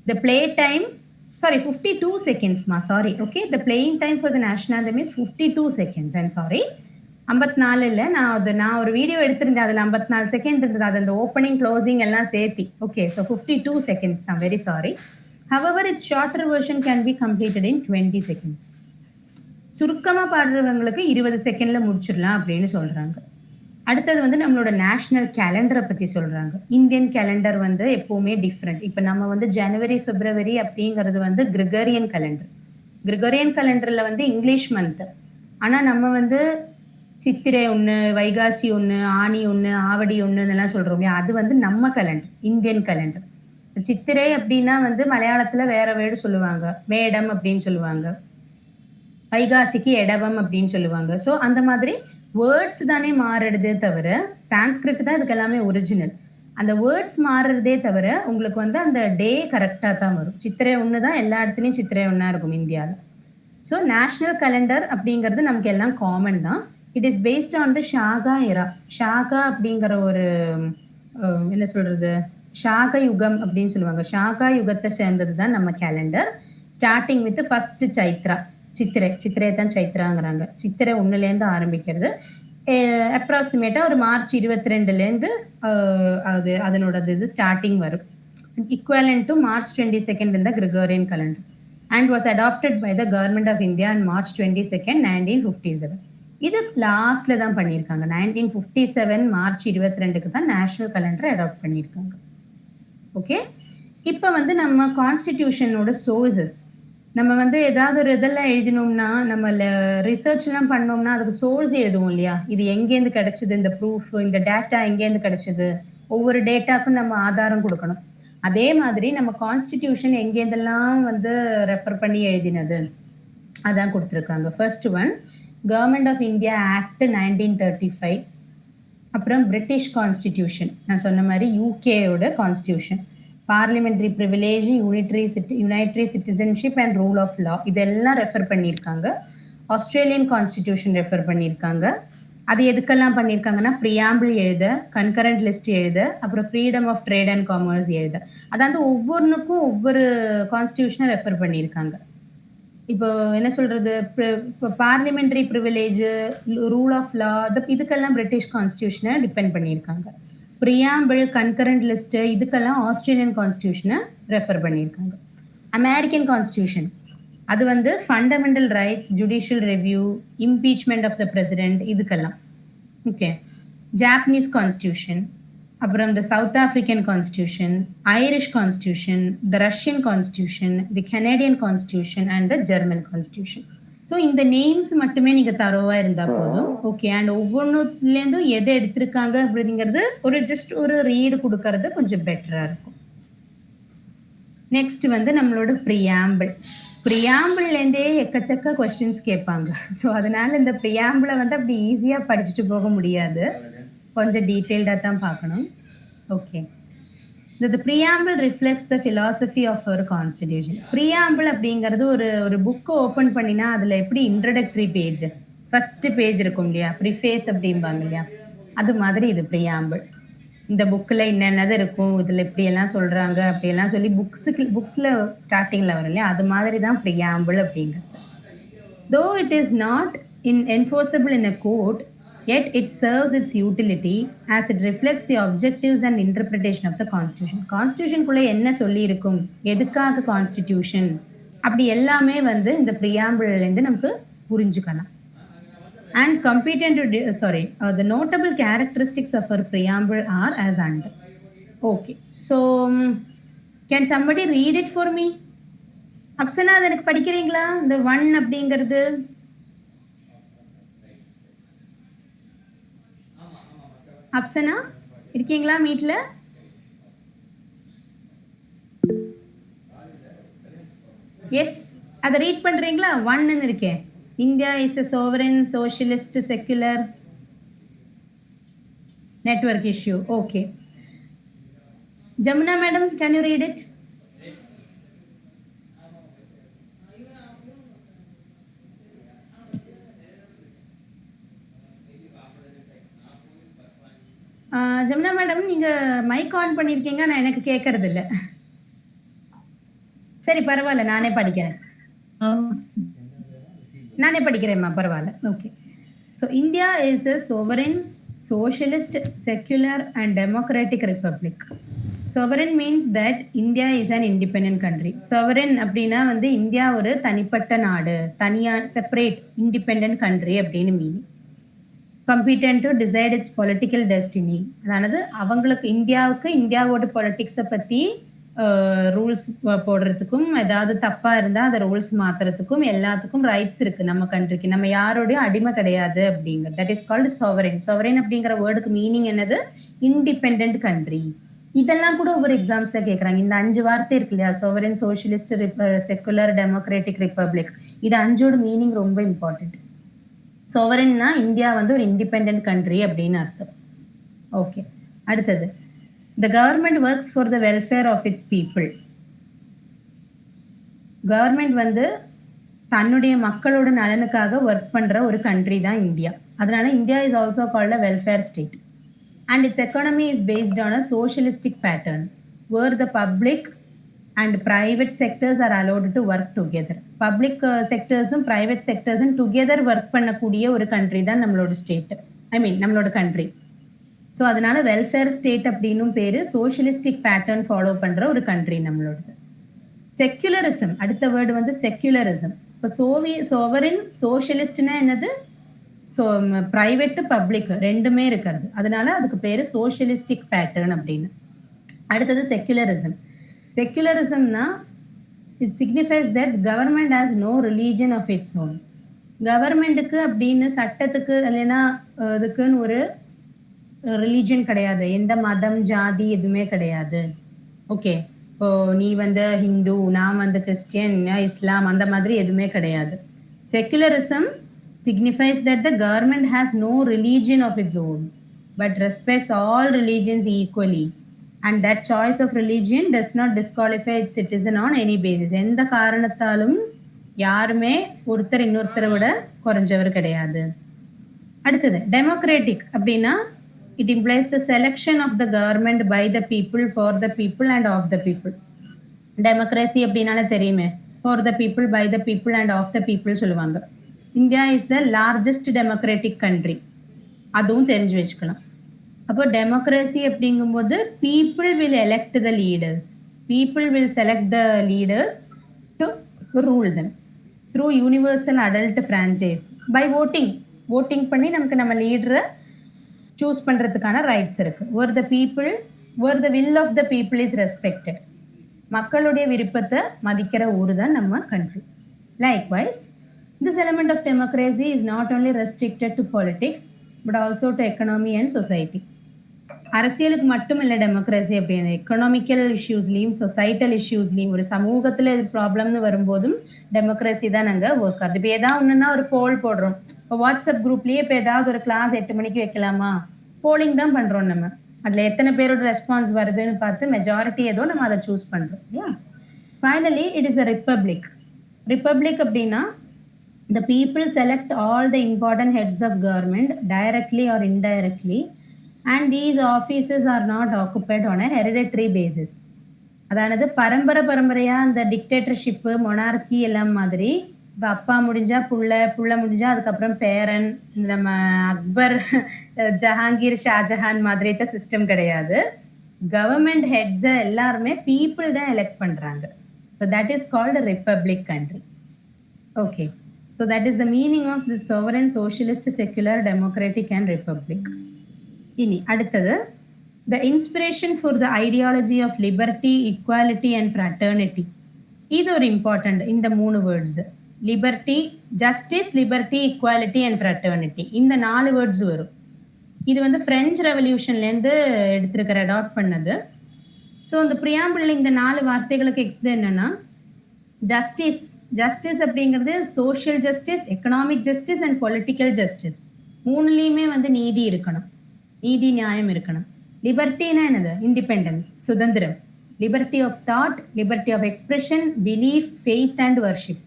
Speaker 1: The play time, sorry, 52 seconds ma, sorry. Okay, the playing time for the national anthem is 52 seconds. I'm sorry, 54 இல்ல, நான் ஒரு வீடியோ எடுத்திருந்தேன், அதுல 54 செகண்ட் இருந்தது. அது அந்த ஓப்பனிங் க்ளோசிங் எல்லாம் சேர்த்தி. ஓகே, ஸோ 52 seconds தான். Very sorry. However, its shorter version can be completed in 20 seconds. சுருக்கமா பாடுறவங்களுக்கு 20 செகண்ட்ல முடிச்சிடலாம் அப்படின்னு சொல்றாங்க. அடுத்தது வந்து நம்மளோட நேஷனல் கேலண்டரை பத்தி சொல்றாங்க. இந்தியன் கேலண்டர் வந்து எப்பவுமே டிஃப்ரெண்ட். இப்போ நம்ம வந்து ஜனவரி பிப்ரவரி அப்படிங்கிறது வந்து கிரிகோரியன் கேலண்டர். கிரிகோரியன் கேலண்டர்ல வந்து இங்கிலீஷ் மந்த். ஆனா நம்ம வந்து சித்திரை 1, வைகாசி 1, ஆனி 1, ஆவடி 1 இதெல்லாம் சொல்றோம். அது வந்து நம்ம கேலண்டர், இந்தியன் கேலண்டர். சித்திரை அப்படின்னா வந்து மலையாளத்துல வேற வேர்டு சொல்லுவாங்க, மேடம் அப்படின்னு சொல்லுவாங்க. வைகாசிக்கு எடவம் அப்படின்னு சொல்லுவாங்க. ஸோ அந்த மாதிரி வேர்ட்ஸ் தானே மாறுறதே தவிர, சான்ஸ்கிரிட் தான் இதுக்கு எல்லாமே ஒரிஜினல். அந்த வேர்ட்ஸ் மாறுறதே தவிர உங்களுக்கு வந்து அந்த டே கரெக்டாக தான் வரும். சித்திரை 1 தான் எல்லா இடத்துலையும் சித்திரை 1 இருக்கும் இந்தியாவில். ஸோ நேஷனல் கேலண்டர் அப்படிங்கிறது நமக்கு எல்லாம் காமன் தான். It is based on the Shaka era. Shaka அப்படிங்கிற ஒரு என்ன சொல்றது, ஷாக யுகம் அப்படின்னு சொல்லுவாங்க. ஷாகா யுகத்தை சேர்ந்தது தான் நம்ம calendar. Starting with first Chaitra, சித்திரை தான் சைத்ராங்கிறாங்க. சித்திரை 1லேருந்து ஆரம்பிக்கிறது. அப்ராக்சிமேட்டா ஒரு மார்ச் 22லேருந்து அது அதனோட இது ஸ்டார்டிங் வரும். equivalent to March 22nd in the Gregorian calendar and was adopted by the government of India on March 22nd 1957. இது லாஸ்ட்ல தான் பண்ணியிருக்காங்க. 1957 மார்ச் 22க்கு தான் நேஷனல் கேலண்டரை அடாப்ட் பண்ணியிருக்காங்க. ஓகே, இப்போ வந்து நம்ம கான்ஸ்டிடியூஷனோட சோர்சஸ், நம்ம வந்து ஏதாவது ஒரு இதெல்லாம் எழுதினோம்னா, நம்ம ரிசர்ச்லாம் பண்ணோம்னா அதுக்கு சோர்ஸ் எழுதுவோம் இல்லையா, இது எங்கேருந்து கிடைச்சது, இந்த ப்ரூஃப், இந்த டேட்டா எங்கேருந்து கிடைச்சது, ஒவ்வொரு டேட்டாக்கும் நம்ம ஆதாரம் கொடுக்கணும். அதே மாதிரி நம்ம கான்ஸ்டிடியூஷன் எங்கேருந்தெல்லாம் வந்து ரெஃபர் பண்ணி எழுதினது அதான் கொடுத்துருக்காங்க. First one government of India act 1935. அப்புறம் பிரிட்டிஷ் கான்ஸ்டிடியூஷன், நான் சொன்ன மாதிரி யூகேயோட constitution, parliamentary privilege, unitary citizenship and rule of law, இதெல்லாம் ரெஃபர் பண்ணியிருக்காங்க. ஆஸ்திரேலியன் கான்ஸ்டிடியூஷன் ரெஃபர் பண்ணியிருக்காங்க. அது எதுக்கெல்லாம் பண்ணியிருக்காங்கன்னா, ப்ரியாம்பிள் எழுத, கன்கரண்ட் லிஸ்ட் எழுத, அப்புறம் freedom of trade and commerce எழுத. அதாவது ஒவ்வொன்றுக்கும் ஒவ்வொரு கான்ஸ்டிடியூஷனை ரெஃபர் பண்ணியிருக்காங்க. இப்போ என்ன சொல்றது, இப்போ parliamentary privilege, rule of law, இதுக்கெல்லாம் பிரிட்டிஷ் கான்ஸ்டிடியூஷனை டிபெண்ட் பண்ணியிருக்காங்க. ப்ரியாம்பிள், கன்கரண்ட் லிஸ்ட், இதுக்கெல்லாம் ஆஸ்திரேலியன் கான்ஸ்டிடியூஷனை ரெஃபர் பண்ணியிருக்காங்க. அமெரிக்கன் கான்ஸ்டிடியூஷன் அது வந்து fundamental rights, judicial review, impeachment of the president, இதுக்கெல்லாம். ஓகே, ஜாப்பனீஸ் கான்ஸ்டிடியூஷன், அப்புறம் the South African constitution, Irish constitution, the Russian constitution, the Canadian constitution and the German constitution. So இந்த names மட்டுமே நீங்க தரோவா இருந்தா போதும். Okay, and ஒவ்வொன்றுலேருந்தும் எதை எடுத்திருக்காங்க அப்படிங்கிறது ஒரு ஜஸ்ட் ஒரு ரீடு கொடுக்கறது கொஞ்சம் பெட்டரா இருக்கும். நெக்ஸ்ட் வந்து நம்மளோட ப்ரியாம்பிள். ப்ரியாம்பிள்லேருந்தே எக்கச்சக்க கொஸ்டின்ஸ் கேட்பாங்க. ஸோ அதனால இந்த ப்ரியாம்பிளை வந்து அப்படி ஈஸியாக படிச்சுட்டு போக முடியாது, கொஞ்சம் டீட்டெயில்டாக தான் பார்க்கணும். Okay, the preamble reflects the philosophy of our constitution. preamble அப்படிங்கிறது ஒரு புக் ஓபன் பண்ணினா அதுல எப்படி இன்ட்ரோடக்டரி பேஜ், ஃபர்ஸ்ட் பேஜ் இருக்கும் இல்லையா, ப்ரிஃபேஸ் அப்படிம்பாங்க இல்லையா, அது மாதிரி இது preamble. இந்த புக்ல என்னென்னது இருக்கும், இதுல இப்படியெல்லாம் சொல்றாங்க அப்படியெல்லாம் சொல்லி புக்ஸ்ல ஸ்டார்டிங்ல வரும் இல்லையா, அது மாதிரி தான் ப்ரியாம்பிள் அப்படிங்கிறது. Though it is not enforceable in a court, yet it serves its utility as it reflects the objectives and interpretation of the Constitution. கான்ஸ்டியூஷனுக்குள்ள என்ன சொல்லி இருக்கும், எதுக்காக கான்ஸ்டிடியூஷன், அப்படி எல்லாமே வந்து இந்த ப்ரியாம்பிள்லேருந்து நமக்கு புரிஞ்சுக்கலாம். And competent to the notable characteristics of our preamble are as under. Okay, so can somebody read it for me? Afsana, அது எனக்கு படிக்கிறீங்களா இந்த 1 அப்படிங்கிறது? அப்சனா இருக்கீங்களா மீட்ல? எஸ், அதை ரீட் பண்றீங்களா? 1 இருக்கேன். India is a sovereign, socialist, secular network issue. Okay. Jamuna madam, can you read it? Jamuna madam, நீங்க மைக் ஆன் பண்ணிருக்கீங்க, நான் எனக்கு கேட்கறது இல்ல. சரி பரவாயில்ல, நானே படிக்கிறேன்மா, பரவாயில்ல. Okay. So India is a sovereign, socialist, secular and democratic republic. Sovereign means that India is an independent country. Sovereign அப்படின்னா வந்து இந்தியா ஒரு தனிப்பட்ட நாடு, தனியா செப்பரேட் இண்டிபெண்டன்ட் கண்ட்ரி அப்படின்னு meaning. Competent to decide its political destiny. அதாவது அவங்களுக்கு இந்தியாவோட பொலிட்டிக்ஸை பற்றி ரூல்ஸ் போடுறதுக்கும், ஏதாவது தப்பா இருந்தா அதை ரூல்ஸ் மாத்துறதுக்கும் எல்லாத்துக்கும் ரைட்ஸ் இருக்கு நம்ம கண்ட்ரிக்கு. நம்ம யாரோடையும் அடிமை கிடையாது அப்படிங்கிறது. That is called sovereign. Sovereign அப்படிங்கிற வேர்டுக்கு மீனிங் என்னது? Independent country. இதெல்லாம் கூட ஒவ்வொரு எக்ஸாம்ஸ்ல கேட்கறாங்க. இந்த 5 வார்த்தை இருக்கு இல்லையா, sovereign, socialist, secular, democratic, republic, இது 5ஓட மீனிங் ரொம்ப இம்பார்ட்டன்ட். சோவரன்னா இந்தியா வந்து ஒரு இண்டிபெண்டன்ட் கண்ட்ரி அப்படின்னு அர்த்தம். ஓகே, அடுத்தது, the government works for the welfare of its people. Government வந்து தன்னுடைய மக்களோட நலனுக்காக ஒர்க் பண்ற ஒரு கண்ட்ரி தான் இந்தியா. அதனால India is also called a welfare state. And its economy is based on a socialistic pattern where the public and private sectors are allowed to work together. Public sectorsum private sectorsum together work பண்ணக்கூடிய ஒரு country தான் நம்மளோட state, நம்மளோட country. So அதனால welfare state அப்படின்னும் பேரு, socialistic pattern follow பண்ற ஒரு கண்ட்ரி நம்மளோடது. செக்யுலரிசம், அடுத்த வேர்டு வந்து செக்யுலரிசம். இப்போ சோவரின், சோஷியலிஸ்ட்னா என்னது? ஸோ ப்ரைவேட் பப்ளிக் ரெண்டுமே இருக்கிறது, அதனால அதுக்கு பேரு சோஷியலிஸ்டிக் பேட்டர்ன் அப்படின்னு. அடுத்தது செக்யுலரிசம். செக்யுலரிசம்னா it signifies that government has no religion of its own. கவர்மெண்ட்டுக்கு அப்படின்னு சட்டத்துக்கு இல்லைன்னா இதுக்குன்னு ஒரு ரிலீஜன் கிடையாது, எந்த மதம் ஜாதி எதுவுமே கிடையாது. ஓகே, இப்போ நீ வந்து ஹிந்து, நான் வந்து கிறிஸ்டியன், இஸ்லாம், அந்த மாதிரி எதுவுமே கிடையாது. Secularism signifies that the government has no religion of its own but respects all religions equally, and that choice of religion does not disqualify its citizen on any basis. எந்த காரணத்தாலும் யாருமே ஒருத்தர் இன்னொருத்தரை விட குறைஞ்சவர் கிடையாது. அடுத்தது டெமோக்ராட்டிக் அப்படின்னா it implies the selection of the government by the people, for the people and of the people. Democracy அப்படின்னால தெரியுமே, for the people, by the people and of the people சொல்லுவாங்க. India is the largest democratic country, அதுவும் தெரிஞ்சு வச்சுக்கலாம். அப்போ democracy அப்படிங்கும்போது people will elect the leaders, people will select the leaders to rule them through universal adult franchise by voting. Voting பண்ணி நமக்கு நம்ம லீடரை சூஸ் பண்ணுறதுக்கான ரைட்ஸ் இருக்கு. Where the people, where the will of the people is respected. மக்களுடைய விருப்பத்தை மதிக்கிற ஊர் தான் நம்ம country. Likewise, this element of democracy is not only restricted to politics but also to economy and society. அரசியலுக்கு மட்டும் இல்லை டெமோக்ரஸி அப்படின்னு, எக்கனாமிக்கல் இஷ்யூஸ்லையும் சொசைட்டல் இஷ்யூஸ்லையும், ஒரு சமூகத்தில் ப்ராப்ளம்னு வரும்போதும் டெமோக்ரஸி தான் நாங்கள் ஒர்க் ஆகுது. இப்போ ஏதாவது ஒன்றுன்னா ஒரு போல் போடுறோம், இப்போ வாட்ஸ்அப் குரூப்லேயே இப்போ ஏதாவது ஒரு கிளாஸ் 8 மணிக்கு வைக்கலாமா, போலிங் தான் பண்ணுறோம் நம்ம. அதில் எத்தனை பேரோட ரெஸ்பான்ஸ் வருதுன்னு பார்த்து மெஜாரிட்டி ஏதோ நம்ம அதை சூஸ் பண்ணுறோம் இல்லையா. Finally it is a republic. Republic அப்படின்னா the people select all the important heads of government directly or indirectly and these offices are not occupied on a hereditary basis. அதானது பரம்பரையா அந்த டிக்டேட்டர்ஷிப்பு மொனார்கி எல்லாம் மாதிரி இப்போ அப்பா முடிஞ்சா புள்ள முடிஞ்சா அதுக்கப்புறம் பேரன், நம்ம அக்பர், ஜஹாங்கீர், ஷாஜஹான் மாதிரி தான் சிஸ்டம் கிடையாது. கவர்மெண்ட் ஹெட்ஸ் எல்லாருமே பீப்புள் தான் எலெக்ட் பண்றாங்க. So that is called republic country. Okay, so that is the meaning of the sovereign, socialist, secular, democratic and republic. இனி அடுத்தது, the inspiration for the ideology of liberty, equality and fraternity. இது ஒரு important. இந்த 3 words, liberty, justice, liberty, equality and fraternity, இந்த 4 words வரும். இது வந்து French ரெவல்யூஷன்லேருந்து எடுத்திருக்கிற, அடாப்ட் பண்ணது. ஸோ இந்த ப்ரியாம்பிள் இந்த 4 வார்த்தைகளுக்கு எக்ஸ்பிளைன் என்னன்னா, ஜஸ்டிஸ் அப்படிங்கிறது social justice, economic justice and political justice, 3லையுமே வந்து நீதி இருக்கணும், நீதி நியாயம் இருக்கணும். லிபர்ட்டினா என்னது? இண்டிபெண்டன்ஸ், சுதந்திரம். Liberty of thought, liberty of expression, belief, faith and worship.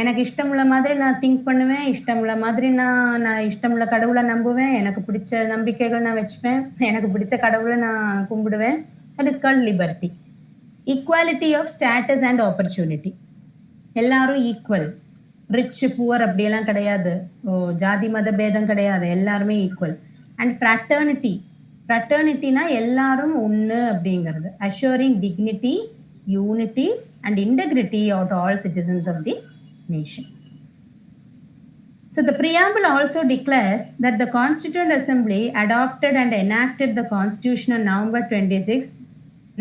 Speaker 1: எனக்கு இஷ்டமுள்ள மாதிரி நான் திங்க் பண்ணுவேன், இஷ்டமுள்ள மாதிரி நான் இஷ்டமுள்ள கடவுளை நம்புவேன், எனக்கு பிடிச்ச நம்பிக்கைகள் நான் வச்சுப்பேன், எனக்கு பிடிச்ச கடவுளை நான் கும்பிடுவேன். That is called liberty. Equality of status and opportunity, எல்லாரும் ஈக்குவல், ரிச் புவர் அப்படியெல்லாம் கிடையாது, ஜாதி மத பேதம் கிடையாது, எல்லாருமே ஈக்குவல். அண்ட் ஃப்ராட்டர்னிட்டினா எல்லாரும் ஒன்று அப்படிங்கிறது, assuring dignity, unity and integrity of all citizens of the nation. So the preamble also declares that the Constituent Assembly adopted and enacted the Constitution on November 26,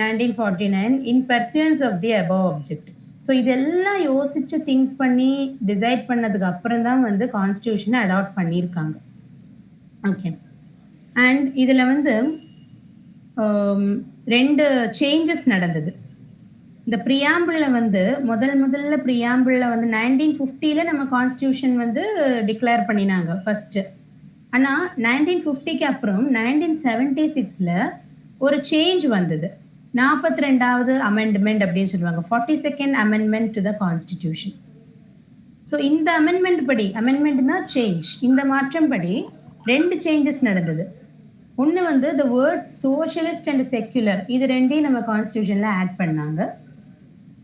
Speaker 1: 1949 in pursuance of the above objectives. So இதெல்லாம் யோசிச்சு think பண்ணி decide பண்ணதுக்கு அப்புறம் தான் வந்து கான்ஸ்டியூஷனை adapt பண்ணியிருக்காங்க. Okay, and இதில் வந்து 2 சேஞ்சஸ் நடந்தது. இந்த ப்ரியாம்பிளில் வந்து முதல்ல ப்ரியாம்பிளில் வந்து 1950 நம்ம கான்ஸ்டியூஷன் வந்து டிக்ளேர் பண்ணினாங்க ஃபர்ஸ்ட். ஆனால் 1950க்கு அப்புறம் 1976 ஒரு சேஞ்ச் வந்தது, 42வது அமெண்ட்மெண்ட் அப்படின்னு சொல்லுவாங்க, 42nd amendment to the constitution. So இந்த அமெண்ட்மெண்ட்னா சேஞ்ச், இந்த மாற்றம் படி 2 சேஞ்சஸ் நடந்தது. ஒன்று வந்து the words socialist and secular, இது 2ஐயும் நம்ம கான்ஸ்டியூஷனில் ஆட் பண்ணாங்க.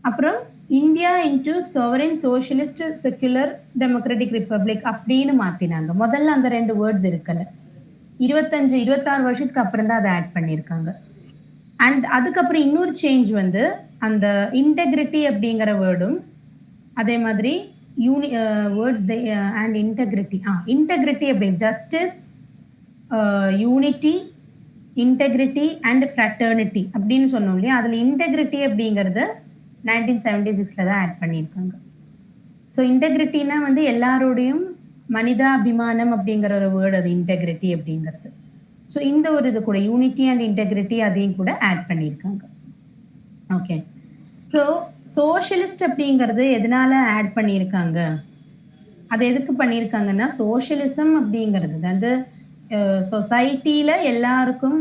Speaker 1: அப்புறம் India into sovereign, socialist, secular, democratic republic அப்படின்னு மாற்றினாங்க. முதல்ல அந்த 2 வேர்ட்ஸ் இருக்கல, 26 வருஷத்துக்கு அப்புறம் தான் அதை ஆட் பண்ணியிருக்காங்க. அண்ட் அதுக்கப்புறம் இன்னொரு சேஞ்ச் வந்து அந்த இன்டெகிரிட்டி அப்படிங்கிற வேர்டும், அதே மாதிரி வேர்ட்ஸ் அண்ட் இன்டெகிரிட்டி அப்படி justice, unity, integrity and fraternity அப்படின்னு சொன்னோம் இல்லையா, அதில் இன்டெகிரிட்டி அப்படிங்கிறது 1976 தான் ஆட் பண்ணியிருக்காங்க. ஸோ இன்டெகிரிட்டினா வந்து எல்லாரோடையும் மனிதாபிமானம் அப்படிங்கிற ஒரு வேர்டு, அது இன்டெகிரிட்டி அப்படிங்கிறது. ஸோ இந்த ஒரு இது கூட யூனிட்டி அண்ட் இன்டெகிரிட்டி அதையும் கூட ஆட் பண்ணியிருக்காங்க. ஓகே, ஸோ சோஷியலிஸ்ட் அப்படிங்கிறது எதனால ஆட் பண்ணியிருக்காங்க, அது எதுக்கு பண்ணியிருக்காங்கன்னா, சோஷியலிசம் அப்படிங்கிறது வந்து சொசைட்டியில் எல்லாருக்கும்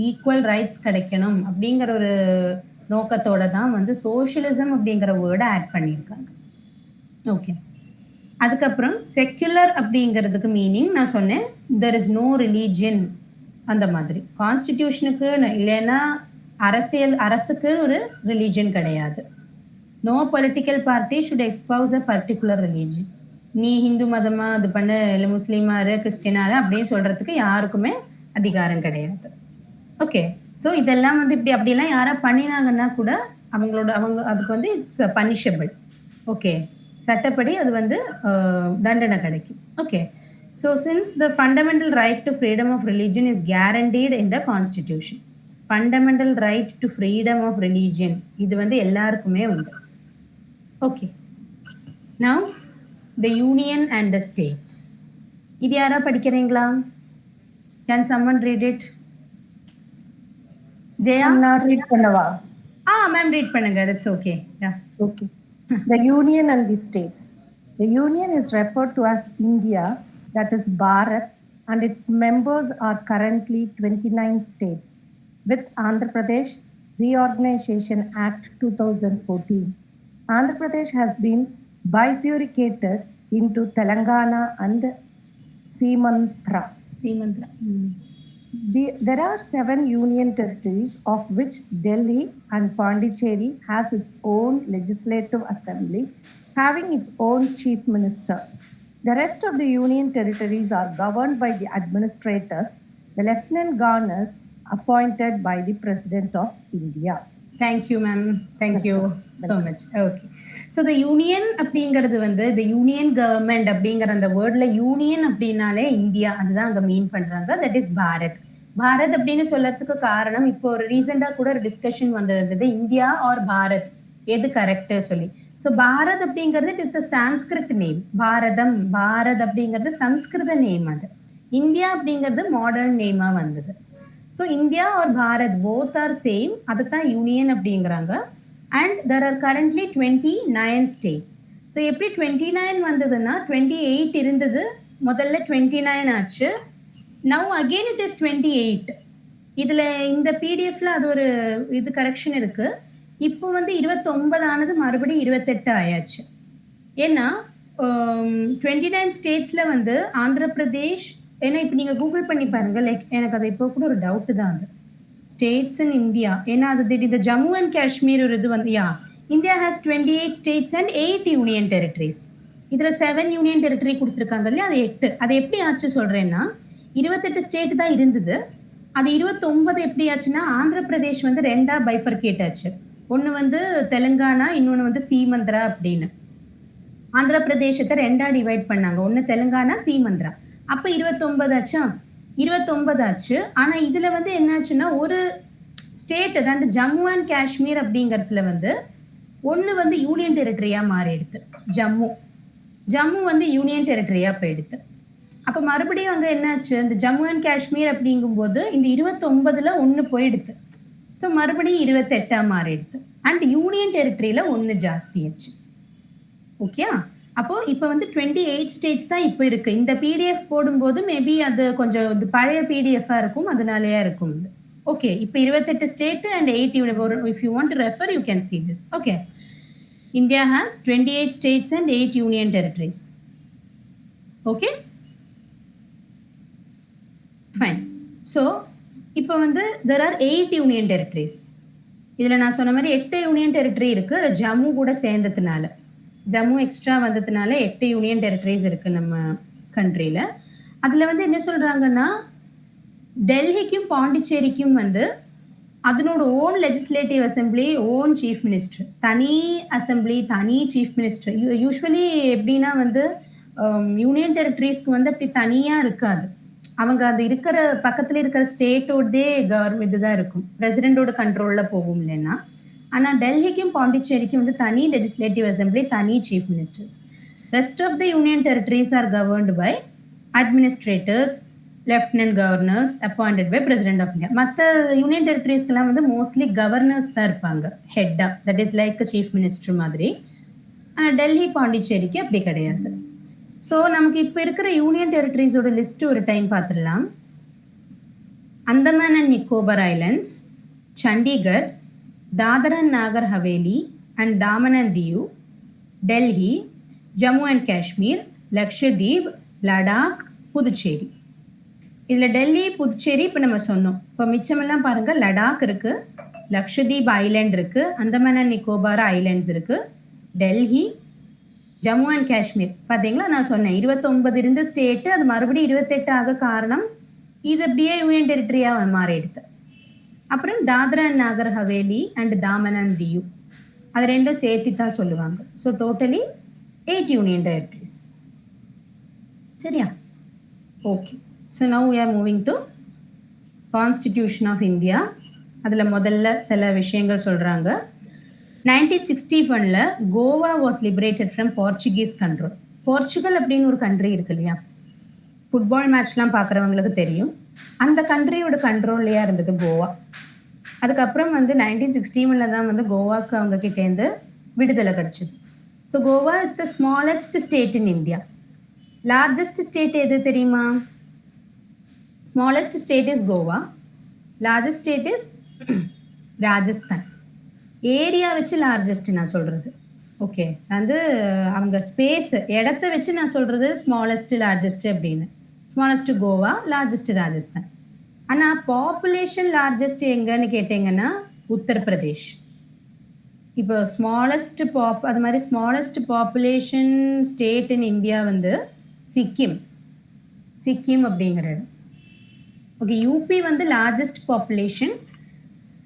Speaker 1: ஈக்குவல் ரைட்ஸ் கிடைக்கணும் அப்படிங்கிற ஒரு நோக்கத்தோட தான் வந்து சோஷியலிசம் அப்படிங்கிற வேர்டை ஆட் பண்ணியிருக்காங்க. ஓகே, அதுக்கப்புறம் செக்யுலர் அப்படிங்கிறதுக்கு மீனிங் நான் சொன்னேன், தெர் இஸ் நோ ரிலீஜியன் அந்த மாதிரி. கான்ஸ்டிடியூஷனுக்கு இல்லைன்னா அரசுக்கு ஒரு ரிலீஜியன் கிடையாது. No political party should espouse a particular religion. நீ ஹிந்து மதமா அது பண்ணு, இல்லை முஸ்லீமாரு, கிறிஸ்டினாரு அப்படின்னு சொல்றதுக்கு யாருக்குமே அதிகாரம் கிடையாது. ஓகே, ஸோ இதெல்லாம் வந்து அப்படிலாம் யாரா பண்ணினாங்கன்னா கூட அவங்க அதுக்கு வந்து இட்ஸ் பனிஷபிள். ஓகே, சட்டப்படி அது வந்து தண்டனை கிடைக்கும். Okay, so since the fundamental right to freedom of religion is guaranteed in the constitution. Fundamental right to freedom of religion இது வந்து எல்லாருக்குமே உண்டு. Okay, now the union and the states, இது யாரா படிக்கிறீங்களா? Can someone read it? Jaya
Speaker 2: நான் read பண்ணவா?
Speaker 1: Ma'am read பண்ணுங்க, that's okay. Yeah,
Speaker 2: okay. The union and the states. The union is referred to as India, that is Bharat, and its members are currently 29 states with Andhra Pradesh Reorganization Act 2014. Andhra Pradesh has been bifurcated into Telangana and Semantra. There are 7 union territories, of which Delhi and Pondicherry has its own legislative assembly, having its own chief minister. The rest of the union territories are governed by the administrators, the lieutenant governors appointed by the President of India.
Speaker 1: Thank you ma'am, thank you so much. Okay, so the union அப்படிங்கிறது வந்து the union government அப்படிங்கிற அந்த வேர்டில் union அப்படின்னாலே India அதுதான் அங்கே மீன் பண்ணுறாங்க. That is Bharat. Bharat அப்படின்னு சொல்றதுக்கு காரணம், இப்போ ஒரு ரீசெண்டாக கூட ஒரு டிஸ்கஷன் வந்தது, இந்தியா ஆர் பாரத் எது கரெக்டு சொல்லி. ஸோ பாரத் அப்படிங்கிறது it's a Sanskrit name. Bharatam, Bharat அப்படிங்கிறது சம்ஸ்கிருத நேம். அது இந்தியா அப்படிங்கிறது மாடர்ன் நேமாக வந்தது. So India or Bharat both are same, அதுதான் யூனியன் அப்படிங்கிறாங்க. And there are currently 29 states. So எப்படி 29 வந்ததுன்னா 28 இருந்தது, முதல்ல 29 ஆச்சு. Now again it is 28. இதில் இந்த பிடிஎஃப்ல அது ஒரு இது கரெக்ஷன் இருக்கு. இப்போ வந்து 29 ஆனது மறுபடியும் 28 ஆயாச்சு. ஏன்னா 29 ஸ்டேட்ஸில் வந்து ஆந்திர பிரதேஷ், ஏன்னா இப்போ நீங்கள் கூகுள் பண்ணி பாருங்க, லைக் எனக்கு அது இப்போ கூட ஒரு டவுட்டு தான் அது ஸ்டேட்ஸ் இன் இந்தியா. ஏன்னா அது இந்த ஜம்மு அண்ட் காஷ்மீர் ஒரு இது வந்து India has 28 states and 8 union territories. இதில் 7 யூனியன் டெரிட்டரி கொடுத்துருக்காங்க இல்லையா, அது 8. அது எப்படி ஆச்சு சொல்கிறேன்னா, 28 ஸ்டேட் தான் இருந்தது, அது 29 எப்படி ஆச்சுன்னா ஆந்திர பிரதேஷ் வந்து 2ஆ பைஃபர்கேட் ஆச்சு. ஒன்று வந்து தெலுங்கானா, இன்னொன்று வந்து சீமந்திரா அப்படின்னு. ஆந்திர பிரதேசத்தை 2ஆ டிவைட் பண்ணாங்க, ஒன்று தெலுங்கானா, சீமந்திரா. அப்போ 29 ஆச்சா, 29 ஆச்சு. ஆனால் இதில் வந்து என்னாச்சுன்னா ஒரு ஸ்டேட், அதாவது ஜம்மு அண்ட் காஷ்மீர் அப்படிங்கிறதுல வந்து ஒன்று வந்து யூனியன் டெரிட்டரியாக மாறிடுது. ஜம்மு வந்து யூனியன் டெரிட்டரியாக போயிடுது. அப்போ மறுபடியும் அங்கே என்னாச்சு, இந்த ஜம்மு அண்ட் காஷ்மீர் அப்படிங்கும்போது இந்த 29ல் ஒன்று போயிடுது. ஸோ மறுபடியும் 28ஆ மாறிடுது. அண்ட் யூனியன் டெரிட்டரியில் ஒன்று ஜாஸ்தியாச்சு. ஓகே, அப்போ இப்போ வந்து 28 ஸ்டேட்ஸ் தான் இப்போ இருக்கு. இந்த பிடிஎஃப் போடும்போது மேபி அது கொஞ்சம் இது பழைய பிடிஎஃபாக இருக்கும், அதனாலேயே இருக்கும். ஓகே, இப்போ 28 state and 8 union. If you want to refer you can see this. Okay, India has 28 states and 8 union territories. Okay, fine. So இப்போ வந்து தெர் ஆர் 8 யூனியன் டெரிட்டரிஸ். இதில் நான் சொன்ன மாதிரி 8 யூனியன் டெரிட்டரி இருக்கு, ஜம்மு கூட சேர்ந்ததுனால, ஜம்மு எக்ஸ்ட்ரா வந்ததுனால 8 யூனியன் டெரிட்டரிஸ் இருக்கு நம்ம கண்ட்ரியில். அதில் வந்து என்ன சொல்கிறாங்கன்னா, டெல்லிக்கும் பாண்டிச்சேரிக்கும் வந்து அதனோட own legislative assembly, own chief minister, தனி அசம்பிளி, தனி சீஃப் மினிஸ்டர். யூஸ்வலி எப்படின்னா வந்து யூனியன் டெரிட்டரிஸ்க்கு வந்து அப்படி தனியாக இருக்காது. அவங்க அது இருக்கிற பக்கத்தில் இருக்கிற ஸ்டேட்டோடே கவர்மெண்ட் இதுதான் இருக்கும், பிரசிடென்டோட கண்ட்ரோலில் போகும் இல்லைன்னா. ஆனால் டெல்லிக்கும் பாண்டிச்சேரிக்கும் வந்து தனி லெஜிஸ்லேட்டிவ் அசம்பிளி, தனி chief ministers. Rest of the union territories are governed by administrators, lieutenant governors appointed by president of India. மற்ற யூனியன் டெரிட்டரிஸ்க்கெல்லாம் வந்து மோஸ்ட்லி கவர்னர்ஸ் தான் இருப்பாங்க, ஹெட்டாக, that is like chief minister மாதிரி. ஆனால் டெல்லி பாண்டிச்சேரிக்கு அப்படி கிடையாது. ஸோ நமக்கு இப்போ இருக்கிற யூனியன் டெரிட்டரிஸோட லிஸ்ட் ஒரு டைம் பார்த்துடலாம். Andaman and Nicobar islands, Chandigarh, Dadra and Nagar Haveli and Daman and Diu, Delhi, Jammu and Kashmir, Lakshadweep, Ladakh, Puducherry. இதில் டெல்லி, புதுச்சேரி இப்போ நம்ம சொன்னோம். இப்போ மிச்சமெல்லாம் பாருங்கள், லடாக் இருக்குது, லக்ஷதீப் ஐலேண்ட் இருக்குது, அந்தமான் அண்ட் நிக்கோபார் ஐலேண்ட்ஸ் இருக்குது, டெல்லி, ஜம்மு அண்ட் காஷ்மீர். பார்த்தீங்களா, நான் சொன்னேன் 29 இருந்த ஸ்டேட்டு அது மறுபடியும் 28 ஆக காரணம் இது அப்படியே யூனியன் டெரிட்டரியாக மாறிடுது. அப்புறம் Dadra and Nagar Haveli and Daman and Diu, அது ரெண்டும் சேர்த்து தான் சொல்லுவாங்க. So totally 8 union territories. சரியா? Okay, so now we are moving to constitution of India. அதில் முதல்ல சில விஷயங்கள் சொல்கிறாங்க. 1961ல் Goa was liberated from Portuguese control. Portugal அப்படின்னு ஒரு கண்ட்ரி இருக்கு இல்லையா, ஃபுட்பால் மேட்ச்லாம் பார்க்குறவங்களுக்கு தெரியும். அந்த கண்ட்ரியோட கண்ட்ரோல்லையாக இருந்தது கோவா. அதுக்கப்புறம் வந்து 1961 தான் வந்து கோவாவுக்கு அவங்க கிட்டேருந்து விடுதலை கிடச்சிது. So Goa is the smallest state in India. Largest state எது தெரியுமா? Smallest state is Goa, largest state is Rajasthan. Area வச்சு லார்ஜஸ்ட் நான் சொல்கிறது. ஓகே, வந்து அவங்க ஸ்பேஸ் இடத்த வச்சு நான் சொல்கிறது ஸ்மாலஸ்ட் லார்ஜஸ்ட் அப்படின்னு. Smallest Goa, largest Rajasthan. ஆனா பாப்புலேஷன் லார்ஜஸ்ட் எங்கன்னு கேட்டீங்கன்னா உத்தரப்பிரதேஷ். இப்போ அது மாதிரி smallest population state in India வந்து சிக்கிம் அப்படிங்கிற இடம். ஓகே, யூபி வந்து largest population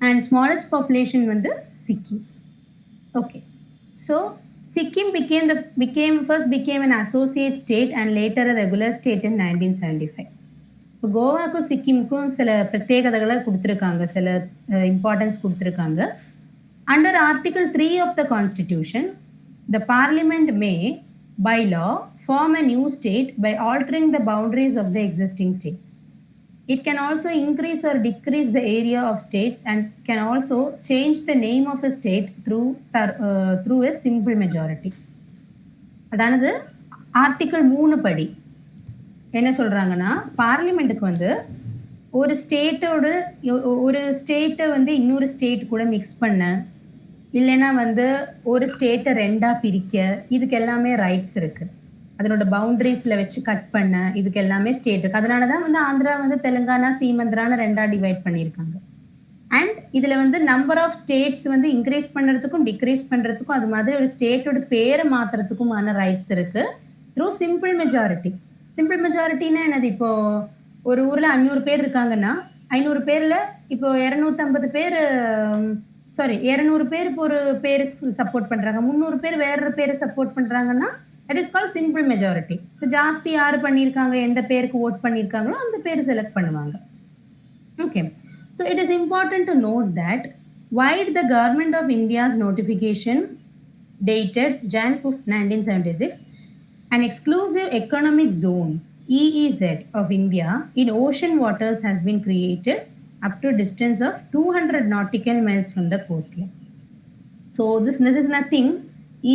Speaker 1: and smallest population வந்து Sikkim. Okay, so Sikkim became an associate state and later a regular state in 1975. இப்போ கோவாக்கும் சிக்கிமுக்கும் சில பிரத்யேகதைகளை கொடுத்துருக்காங்க, சில இம்பார்ட்டன்ஸ் கொடுத்துருக்காங்க. Under Article 3 of the Constitution, the Parliament may, by law, form a new state by altering the boundaries of the existing states. It can also increase or decrease the area of states and can also change the name of a state through a simple majority. அதாவது article 3 படி என்ன சொல்றாங்கன்னா, பார்லிமெண்ட்டுக்கு வந்து ஒரு ஸ்டேட்டை வந்து இன்னொரு state கூட மிக்ஸ் பண்ண, இல்லைன்னா வந்து ஒரு ஸ்டேட்டை 2ஆ பிரிக்க, இதுக்கு எல்லாமே ரைட்ஸ் இருக்கு. அதனோட பவுண்டரிஸில் வச்சு கட் பண்ண, இதுக்கு எல்லாமே ஸ்டேட் இருக்கு. அதனால தான் வந்து ஆந்திரா வந்து தெலுங்கானா, சீமந்திரான்னு 2ஆ டிவைட் பண்ணியிருக்காங்க. அண்ட் இதில் வந்து நம்பர் ஆஃப் ஸ்டேட்ஸ் வந்து இன்க்ரீஸ் பண்ணுறதுக்கும் டிக்ரீஸ் பண்ணுறதுக்கும், அது மாதிரி ஒரு ஸ்டேட்டோட பேரை மாற்றுறதுக்குமான ரைட்ஸ் இருக்கு த்ரூ சிம்பிள் மெஜாரிட்டி. சிம்பிள் மெஜாரிட்டின்னா என்னது? இப்போ ஒரு ஊரில் 500 பேர் இருக்காங்கன்னா 500 பேரில் இப்போ 250 பேர் 200 பேர் இப்போ ஒரு பேருக்கு சப்போர்ட் பண்ணுறாங்க, 300 பேர் வேற பேரை சப்போர்ட் பண்ணுறாங்கன்னா that is called simple majority. So ஜாஸ்தி யாரு பண்ணியிருக்காங்க, எந்த பேருக்கு ஓட் பண்ணியிருக்காங்களோ அந்த பேர் செலக்ட் பண்ணுவாங்க. Okay, so it is important to note that while the Government of India's notification dated Jan 5, 1976, an exclusive economic zone EEZ of India in ocean waters has been created up to a distance of 200 nautical miles from the coastline. So this is nothing.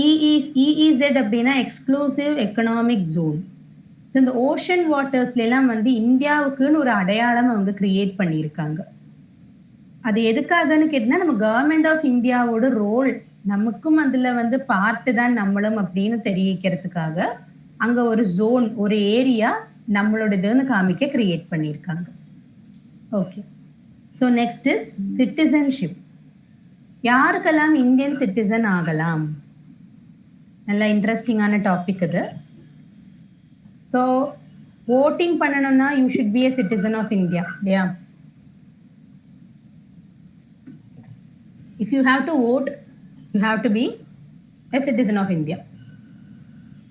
Speaker 1: EEZ அப்படின்னா exclusive economic zone. இந்த ocean வாட்டர்ஸ்ல எல்லாம் வந்து இந்தியாவுக்குன்னு ஒரு அடையாளம் அவங்க create பண்ணியிருக்காங்க. அது எதுக்காகன்னு கேட்டீங்கன்னா, நம்ம கவர்மெண்ட் ஆஃப் இந்தியாவோட ரோல், நமக்கும் அதுல வந்து பார்ட்டு தான் நம்மளும் அப்படின்னு தெரிவிக்கிறதுக்காக அங்க ஒரு ஜோன், ஒரு ஏரியா நம்மளோடதுன்னு காமிக்க கிரியேட் பண்ணியிருக்காங்க. Okay, so next is citizenship. யாருக்கெல்லாம் இந்தியன் சிட்டிசன் ஆகலாம்? நல்ல இன்ட்ரெஸ்டிங்கான டாபிக் இது. ஸோ ஓட்டிங் பண்ணணும்னா you should be a citizen of India, இல்லையா? If you have to vote, you have to be a citizen of India.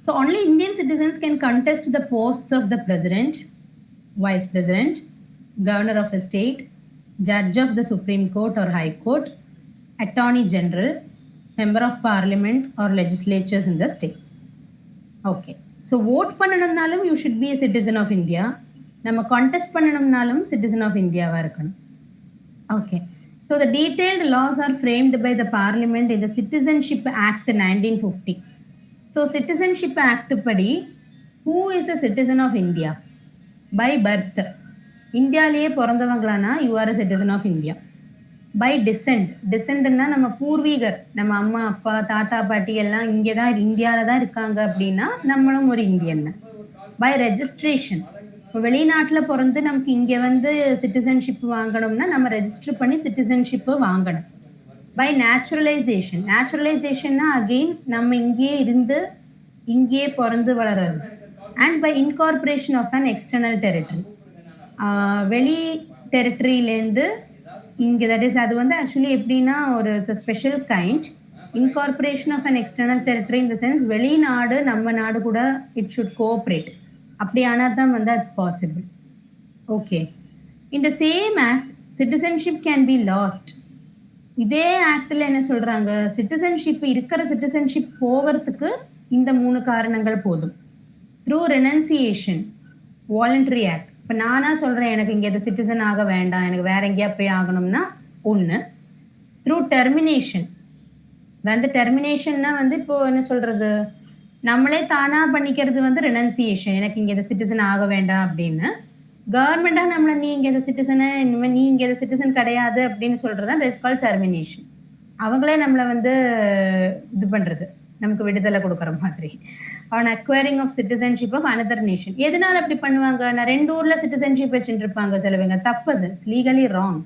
Speaker 1: So only Indian citizens can contest the posts of the president, vice president, governor of a state, judge of the Supreme Court or High Court, attorney general, member of parliament or legislatures in the states. Okay, so vote பண்ணனும்னாலும் you should be a citizen of India. நம்ம contest பண்ணனும்னாலும் citizen of India வா இருக்கணும். Okay, so the detailed laws are framed by the parliament in the Citizenship Act 1950. So Citizenship Act படி who is a citizen of India? By birth, இந்தியாலேயே பிறந்தவங்களானா you are a citizen of India. By descentனா நம்ம பூர்வீகர், நம்ம அம்மா அப்பா தாத்தா பாட்டி எல்லாம் இங்கே தான் இந்தியாவில் தான் இருக்காங்க அப்படின்னா நம்மளும் ஒரு இந்தியன் தான். பை ரெஜிஸ்ட்ரேஷன், இப்போ வெளிநாட்டில் பிறந்து நமக்கு இங்கே வந்து சிட்டிசன்ஷிப் வாங்கணும்னா நம்ம ரெஜிஸ்டர் பண்ணி சிட்டிசன்ஷிப்பு வாங்கணும். பை நேச்சுரலைசேஷன்னா அகெயின் நம்ம இங்கேயே இருந்து இங்கேயே பிறந்து வளர்றது. And by incorporation of an external territory, வெளி டெரிட்டரியிலேருந்து இங்கே, தட் இஸ் அது வந்து ஆக்சுவலி எப்படின்னா ஒரு special kind incorporation of an external territory. In the sense வெளிநாடு நம்ம நாடு கூட இட் ஷுட் கோஆப்ரேட், அப்படி ஆனால் தான் வந்து it's possible. Okay, in the same act citizenship can be last. இதே ஆக்டில் என்ன சொல்கிறாங்க, சிட்டிசன்ஷிப் இருக்கிற சிட்டிசன்ஷிப் போகிறதுக்கு இந்த 3 காரணங்கள் போதும். Through renunciation, voluntary act. இப்போ நானாக சொல்கிறேன் எனக்கு இங்கே எது சிட்டிசன் ஆக வேண்டாம், எனக்கு வேற எங்கேயா போய் ஆகணும்னா ஒன்று. த்ரூ டெர்மினேஷன், அந்த டெர்மினேஷன்னா வந்து இப்போது என்ன சொல்கிறது, நம்மளே தானாக பண்ணிக்கிறது வந்து ரெனன்சியேஷன், எனக்கு இங்கே எது சிட்டிசன் ஆக வேண்டாம் அப்படின்னு. கவர்மெண்ட்டாக நம்மளை நீ இங்கே எது சிட்டிசனை, இனிமேல் நீ இங்கே எது சிட்டிசன் கிடையாது அப்படின்னு சொல்கிறது தான் தட்ஸ் கால்ட் டெர்மினேஷன். அவங்களே நம்மளை வந்து இது பண்ணுறது, நமக்கு விடுதலை கொடுக்குற மாதிரி. on acquiring of citizenship of another nation. எதனால அப்படி பண்ணுவாங்க? நான் 2 ஊர்ல citizenship வச்சுட்டு இருப்பாங்க சிலவங்க. தப்பது. It's legally wrong.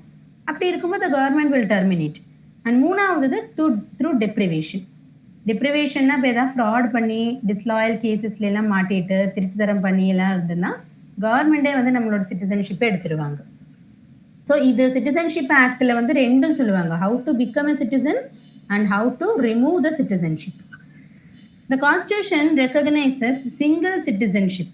Speaker 1: அப்படி இருக்கும்போது the government will terminate. And மூணாவது through deprivation. Deprivationனா இப்போ ஏதாவது ஃப்ராட் பண்ணி டிஸ்லாயல் கேசஸ்ல எல்லாம் மாட்டிட்டு திருப்பி தரம் பண்ணி எல்லாம் இருந்ததுன்னா கவர்மெண்டே வந்து நம்மளோட சிட்டிசன்ஷிப்பை எடுத்துருவாங்க. ஸோ இது சிட்டிசன்ஷிப் ஆக்ட்ல வந்து ரெண்டும் சொல்லுவாங்க, how to become a citizen and how to remove the citizenship. The Constitution recognizes single citizenship.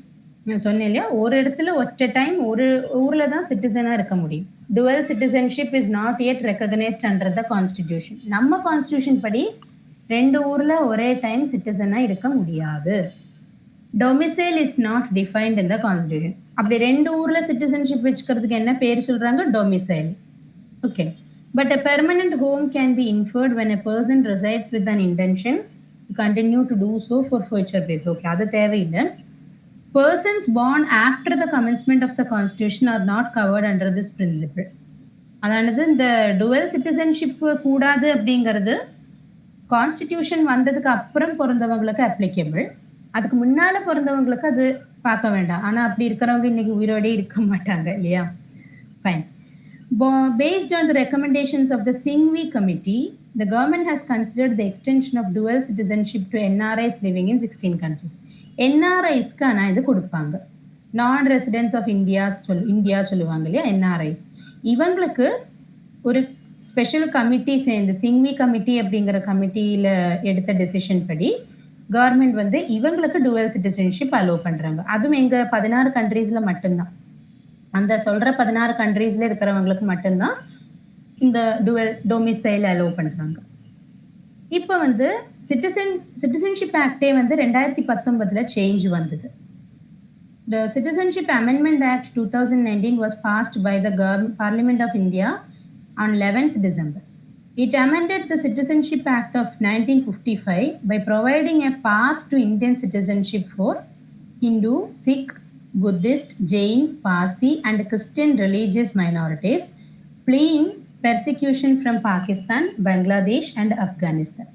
Speaker 1: நான் சொன்னேன் இல்லையா, ஒரு இடத்துல ஒற்றை டைம் ஒரு ஊர்ல தான் சிட்டிசனா இருக்க முடியும். Dual citizenship is not yet recognized under the Constitution. நம்ம கான்ஸ்டிடியூஷன் படி 2 ஊர்ல ஒரே டைம் சிட்டிசனா இருக்க முடியாது. Domicile is not defined in the Constitution. அப்படி 2 ஊர்ல சிட்டிசன்ஷிப் வச்சுக்கிறதுக்கு என்ன பேர் சொல்றாங்க? Domicile. Okay. But a permanent home can be inferred when a person resides with an intention to continue to do so for future days. Okay, அது தேவையில்லை. Persons born after the commencement of the Constitution are not covered under this principle. அதானது இந்த dual citizenship கூடாது அப்படிங்கிறது constitution வந்ததுக்கு அப்புறம் பிறந்தவங்களுக்கு applicable. அதுக்கு முன்னால பிறந்தவங்களுக்கு அது பார்க்க வேண்டாம். ஆனா அப்படி இருக்கிறவங்க இன்னைக்கு உயிரோடே இருக்க மாட்டாங்க இல்லையா? Fine. Based on the recommendations of the Singhvi Committee, the government has considered the extension of dual citizenship to NRIs living in 16 countries. NRIஸ்க்கு ஆனா இது கொடுப்பாங்க, நான் ரெசிடென்ட்ஸ் ஆஃப் இந்தியா சொல்லுவாங்க இல்லையா, NRIs. இவங்களுக்கு ஒரு ஸ்பெஷல் கமிட்டி சேர்ந்து சிங்வி கமிட்டி அப்படிங்கிற கமிட்டியில எடுத்த டெசிஷன் படி கவர்மெண்ட் வந்து இவங்களுக்கு டுவல் சிட்டிசன்ஷிப் அலோவ் பண்றாங்க. அதுவும் எங்க 16 கண்ட்ரீஸ்ல மட்டும்தான், அந்த சொல்ற 16 கண்ட்ரீஸ்ல இருக்கிறவங்களுக்கு மட்டும்தான் இந்த டுவல் டொமிசைல் அலோவ் பண்றாங்க. இப்போ வந்து சிட்டிசன்ஷிப் ஆக்டே வந்து 2019 சேஞ்ச் வந்தது. The Citizenship Amendment Act 2019 was passed by the Parliament of India on 11th December. It amended the Citizenship Act of 1955 by providing a path to Indian citizenship for Hindu, Sikh, Buddhist, Jain, Parsi and Christian religious minorities fleeing persecution from Pakistan, Bangladesh and Afghanistan.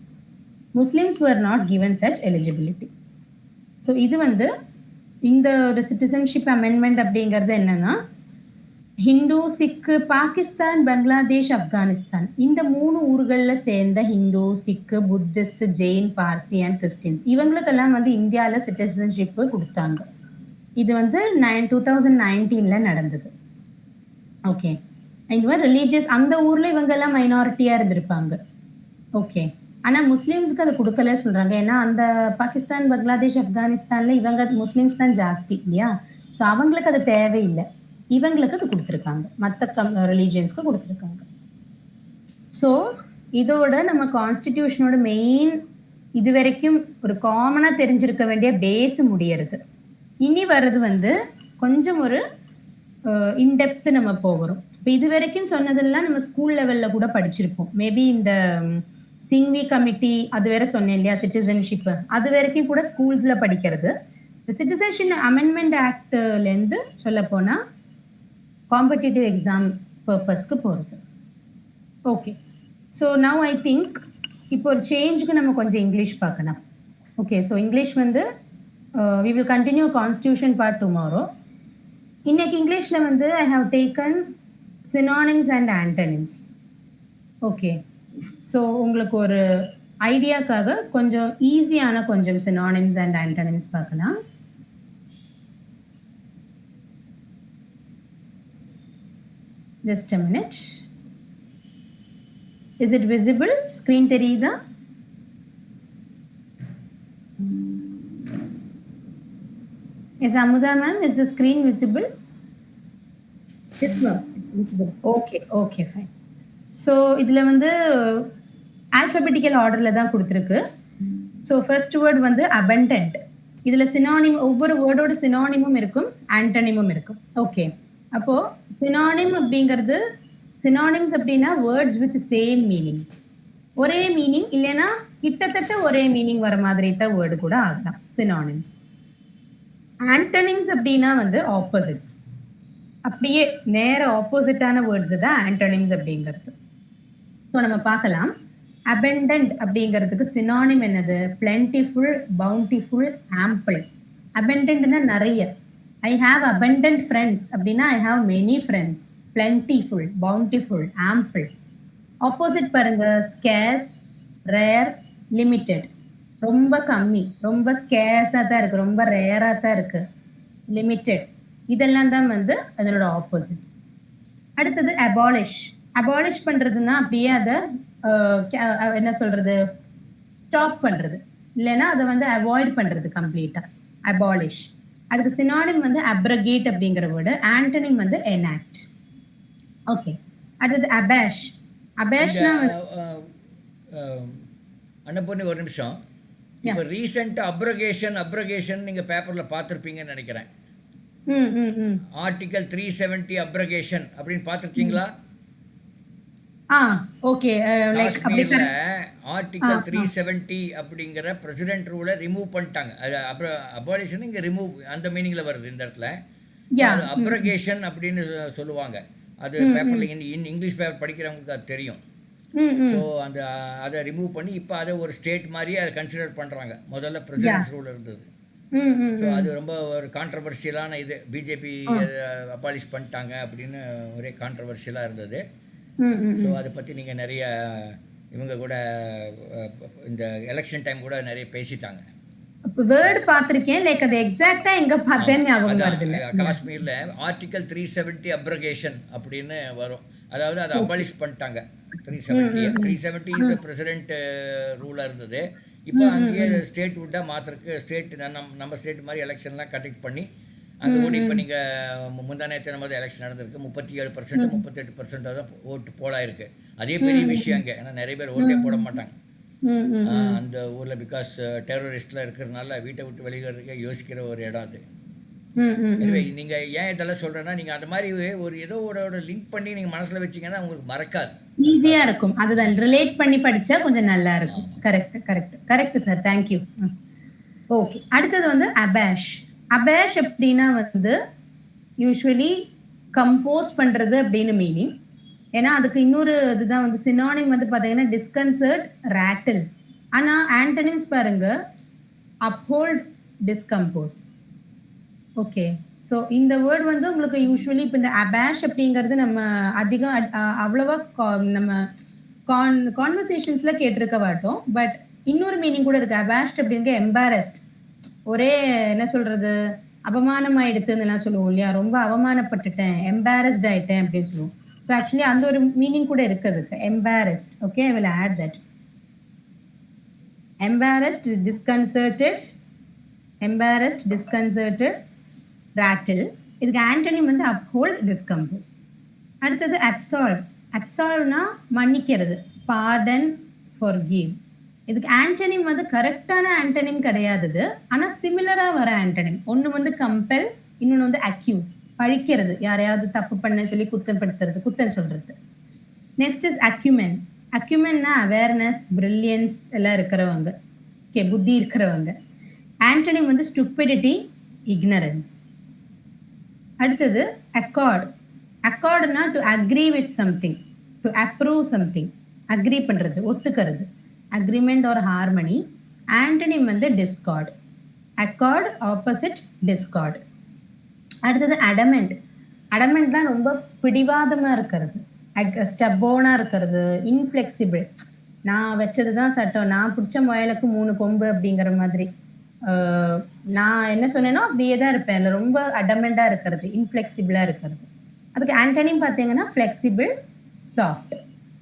Speaker 1: Muslims were not given such eligibility. So இது வந்து இந்த ஒரு citizenship amendment அப்படிங்கிறது என்னன்னா, ஹிந்து, சிக்கு, பாகிஸ்தான், பங்களாதேஷ், ஆப்கானிஸ்தான் இந்த 3 ஊர்களில் சேர்ந்த ஹிந்து, சிக்கு, Buddhist, Jain, Parsi and Christians இவங்களுக்கெல்லாம் வந்து இந்தியாவில் சிட்டிசன்ஷிப் கொடுத்தாங்க. இது வந்து 2019 நடந்தது. ஓகே, இந்த மாதிரி ரிலீஜியஸ் அந்த ஊர்ல இவங்க எல்லாம் மைனாரிட்டியா இருந்திருப்பாங்க. ஓகே, ஆனா முஸ்லிம்ஸ்க்கு அது கொடுக்கல சொல்றாங்க. ஏன்னா அந்த பாகிஸ்தான், பங்களாதேஷ், ஆப்கானிஸ்தான்ல இவங்க முஸ்லிம்ஸ் தான் ஜாஸ்தி இல்லையா, ஸோ அவங்களுக்கு அது தேவையில்லை, இவங்களுக்கு அது கொடுத்துருக்காங்க, மற்ற ரிலீஜியன்ஸ்க்கு கொடுத்துருக்காங்க. ஸோ இதோட நம்ம கான்ஸ்டிடியூஷனோட மெயின் இது வரைக்கும் ஒரு காமனா தெரிஞ்சிருக்க வேண்டிய பேஸ் முடியறது. இனி வர்றது வந்து கொஞ்சம் ஒரு இன்டெப்த் நம்ம போகிறோம். இப்போ இது வரைக்கும் சொன்னதெல்லாம் நம்ம ஸ்கூல் லெவல்ல கூட படிச்சிருப்போம். மேபி இந்த சிங்வி கமிட்டி அது வேற சொன்னேன் இல்லையா, சிட்டிசன்ஷிப் அது வரைக்கும் கூட ஸ்கூல்ஸ்ல படிக்கிறது. சிட்டிசன்ஷிப் அமெண்ட்மெண்ட் ஆக்ட்லேருந்து சொல்ல போனா காம்படிட்டிவ் எக்ஸாம் பர்பஸ்க்கு போகிறது. Okay, so now I think இப்போ ஒரு சேஞ்சுக்கு நம்ம கொஞ்சம் இங்கிலீஷ் பார்க்கலாம். ஓகே, ஸோ இங்கிலீஷ் வந்து we will continue constitution part tomorrow. இன்னைக்கு இங்கிலீஷ்ல வந்து I have taken synonyms and antonyms. Okay, so உங்களுக்கு ஒரு ஐடியாக்காக கொஞ்சம் ஈஸியான கொஞ்சம் synonyms and antonyms பார்க்கலாம். Just a minute. Is it visible? Screen தெரியுதா? Is Amuda ma'am, is the screen visible?
Speaker 2: Yes ma'am, it's visible.
Speaker 1: Okay, fine. So இதுல வந்து alphabetical orderல தான் கொடுத்திருக்கு. So first word வந்து abundant. இதுல synonym, ஒவ்வொரு வேர்டோட synonymum இருக்கும், antonymum இருக்கும். ஓகே, அப்போ synonym அப்படிங்கிறது, synonyms அப்படின்னா words with same meanings. ஒரே மீனிங் இல்லைன்னா கிட்டத்தட்ட ஒரே மீனிங் வர மாதிரி தான் வேர்டு கூட ஆகலாம் synonyms. ஆண்டனிம்ஸ் அப்படின்னா வந்து ஆப்போசிட்ஸ், அப்படியே நேர ஆப்போசிட்டான வேர்ட்ஸ் தான் ஆண்டனிம்ஸ் அப்படிங்கிறது. ஸோ நம்ம பார்க்கலாம். abundant அப்படிங்கிறதுக்கு synonym என்னது? plentiful, bountiful, ample. abundantனா நிறைய. I have abundant friends அப்படின்னா I have many friends. plentiful, bountiful, ample. Opposite பாருங்க, scarce, rare, limited. ரொம்ப கம்மி, ரொம்ப ஸ்கேர்ஸா தான் இருக்கு, ரொம்ப ரேரா தான் இருக்கு, லிமிட்டெட். இதெல்லாம் தான் வந்து அதனோட ஆப்போசிட். அடுத்தது அபாலிஷ். அபாலிஷ் பண்றதுன்னா அப்படியே அதை என்ன சொல்றது, ஸ்டாப் பண்றது, இல்லைன்னா அதை வந்து அவாய்ட் பண்றது கம்ப்ளீட்டா. அபாலிஷ். அதுக்கு சினானிம் வந்து அப்ரகேட் அப்படிங்கிற வேர்டு, ஆண்டனிம் வந்து எனாக்ட். ஓகே. அடுத்தது அபேஷ். அபேஷ்னா
Speaker 3: அன்னபூர்ணி ஒரு நிமிஷம். இப்போ ரீசெண்டாக அப்ரகேஷன் நீங்கள் பேப்பரில் பார்த்துருப்பீங்கன்னு நினைக்கிறேன். ஆர்டிகல் 370 அப்ரகேஷன் அப்படின்னு பார்த்துருக்கீங்களா?
Speaker 1: ஓகே.
Speaker 3: காஷ்மீரில் ஆர்டிகல் 370 அப்படிங்கிற பிரசிடென்ட் ரூலை ரிமூவ் பண்ணிட்டாங்க. அது அபாலிஷன் இங்கே ரிமூவ் அந்த மீனிங்கில் வருது இந்த இடத்துல. அது அப்ரகேஷன் அப்படின்னு சொல்லுவாங்க. அது பேப்பரில் இங்கிலீஷ் பேப்பர் படிக்கிறவங்களுக்கு அது தெரியும். ஸோ அதை ரிமூவ் பண்ணி இப்போ அதை ஒரு ஸ்டேட் மாதிரியே அதை கன்சிடர் பண்ணுறாங்க. முதல்ல பிரசிடென்ட் ரூல் இருந்தது. ஸோ அது ரொம்ப ஒரு கான்ட்ரவர்ஷியலான இது. பிஜேபி அபாலிஷ் பண்ணிட்டாங்க அப்படின்னு ஒரே கான்ட்ரவர்ஷியலாக இருந்தது. ஸோ அதை பற்றி நீங்கள் நிறைய இவங்க கூட இந்த எலெக்ஷன் டைம் கூட நிறைய பேசிட்டாங்க.
Speaker 1: வேர்ட் பார்த்திருக்கேன், லைக் அது எக்ஸாக்ட்டா எங்க பார்த்தேன்னு ஞாபகம் வருது இல்ல.
Speaker 3: காஷ்மீர்ல ஆர்டிகல் 370 அப்ரகேஷன் அப்படின்னு வரும். அதாவது அதை அபாலிஷ் பண்ணிட்டாங்க. 370 இந்த பிரசிடென்ட் ரூலா இருந்தது. இப்போ அங்கேயே ஸ்டேட் விட்டா மாத்திரக்கு ஸ்டேட் நம்ம ஸ்டேட் மாதிரி எலெக்ஷன்லாம் கண்டக்ட் பண்ணி அங்கே கூட இப்போ நீங்கள் முந்தானேற்ற நம்ம எலெக்ஷன் நடந்திருக்கு. 37% 38% தான் ஓட்டு போலாயிருக்கு. அதே பெரிய விஷயம் அங்கே. ஏன்னா நிறைய பேர் ஓட்டே போட மாட்டாங்க அந்த ஊரில். பிகாஸ் டெரரிஸ்ட்லாம் இருக்கிறதுனால வீட்டை விட்டு வெளியேறதுக்கே யோசிக்கிற ஒரு இடம் அது. எனவே நீங்கள் ஏன் இதெல்லாம் சொல்கிறேன்னா, நீங்கள் அந்த மாதிரி ஒரு ஏதோ ஒரு லிங்க் பண்ணி நீங்கள் மனசில் வச்சிங்கன்னா உங்களுக்கு மறக்காது,
Speaker 1: ஈஸியாக இருக்கும். அதுதான் ரிலேட் பண்ணி படித்தா கொஞ்சம் நல்லா இருக்கும். Correct sir, thank you. ஓகே. அடுத்தது வந்து அபேஷ். அபேஷ் அப்படின்னா வந்து யூஸ்வலி கம்போஸ் பண்ணுறது அப்படின்னு மீனிங். ஏன்னா அதுக்கு இன்னொரு இதுதான் வந்து சினானிம் வந்து பார்த்தீங்கன்னா டிஸ்கன்சர்ட், ரேட்டில். ஆனால் ஆண்டனிம்ஸ் பாருங்க, அப்ஹோல்ட், டிஸ்கம்போஸ். ஓகே. ஸோ இந்த வேர்ட் வந்து உங்களுக்கு யூஸ்வலி இப்போ இந்த அபேஷ் அப்படிங்கிறது நம்ம அதிகம் அவ்வளோவா நம்ம கான்வர்சேஷன்ஸில் கேட்டிருக்க மாட்டோம். பட் இன்னொரு மீனிங் கூட இருக்குது. அபேஷ்ட் அப்படிங்க எம்பாரஸ்ட், ஒரே என்ன சொல்கிறது, அபமானம் ஆயிடுத்துன்னெல்லாம் சொல்லுவோம் இல்லையா, ரொம்ப அவமானப்பட்டுட்டேன், எம்பாரஸ்ட் ஆயிட்டேன் அப்படின்னு சொல்லுவோம். ஸோ ஆக்சுவலி அந்த ஒரு மீனிங் கூட இருக்குது, embarrassed. Okay, I will add that. Embarrassed, disconcerted, embarrassed, disconcerted, rattle. இதுக்கு ஆண்டனிம் வந்து அப்ஹோல்ட், டிஸ்கம்போஸ். அடுத்தது அப்சால்வ். அப்சால்வ்னா மன்னிக்கிறது, பார்டன், ஃபர்கிவ். இதுக்கு ஆண்டனிம் வந்து கரெக்டான ஆண்டனிம் கிடையாது, ஆனால் சிமிலராக வர ஆண்டனிம். ஒன்று வந்து கம்பல், இன்னொன்று வந்து அக்யூஸ், பழிக்கிறது, யாரையாவது தப்பு பண்ண சொல்லி குத்தப்படுத்துறது, குத்தம் சொல்றது. Next is acumen. அக்யூமென்னா அவேர்னஸ், பிரில்லியன்ஸ் எல்லாம் இருக்கிறவங்க, ஓகே, புத்தி இருக்கிறவங்க. ஆண்டனிம் வந்து ஸ்டூபிடிட்டி, இக்னரன்ஸ். அடுத்தது அக்கார்ட். அக்கார்டுனா to agree with something, to approve something, agree பண்ணுறது, ஒத்துக்கிறது, அக்ரிமெண்ட் ஆர் ஹார்மனி. ஆண்டனிம் வந்து டிஸ்கார்ட். Accord opposite discord. அடுத்தது அடமெண்ட். அடமெண்ட் தான் ரொம்ப பிடிவாதமாக இருக்கிறது, ஸ்டப்போனாக இருக்கிறது, இன்ஃப்ளெக்சிபிள். நான் வச்சது தான் சட்டம், நான் பிடிச்ச முயலுக்கு 3 கொம்பு அப்படிங்கிற மாதிரி. நான் என்ன சொன்னேனோ அப்படியே தான் இருப்பேன். அதில் ரொம்ப அடமெண்டாக இருக்கிறது, இன்ஃப்ளெக்சிபிளாக இருக்கிறது. அதுக்கு ஆண்டனிம் பார்த்தீங்கன்னா ஃப்ளெக்சிபிள், சாஃப்ட்,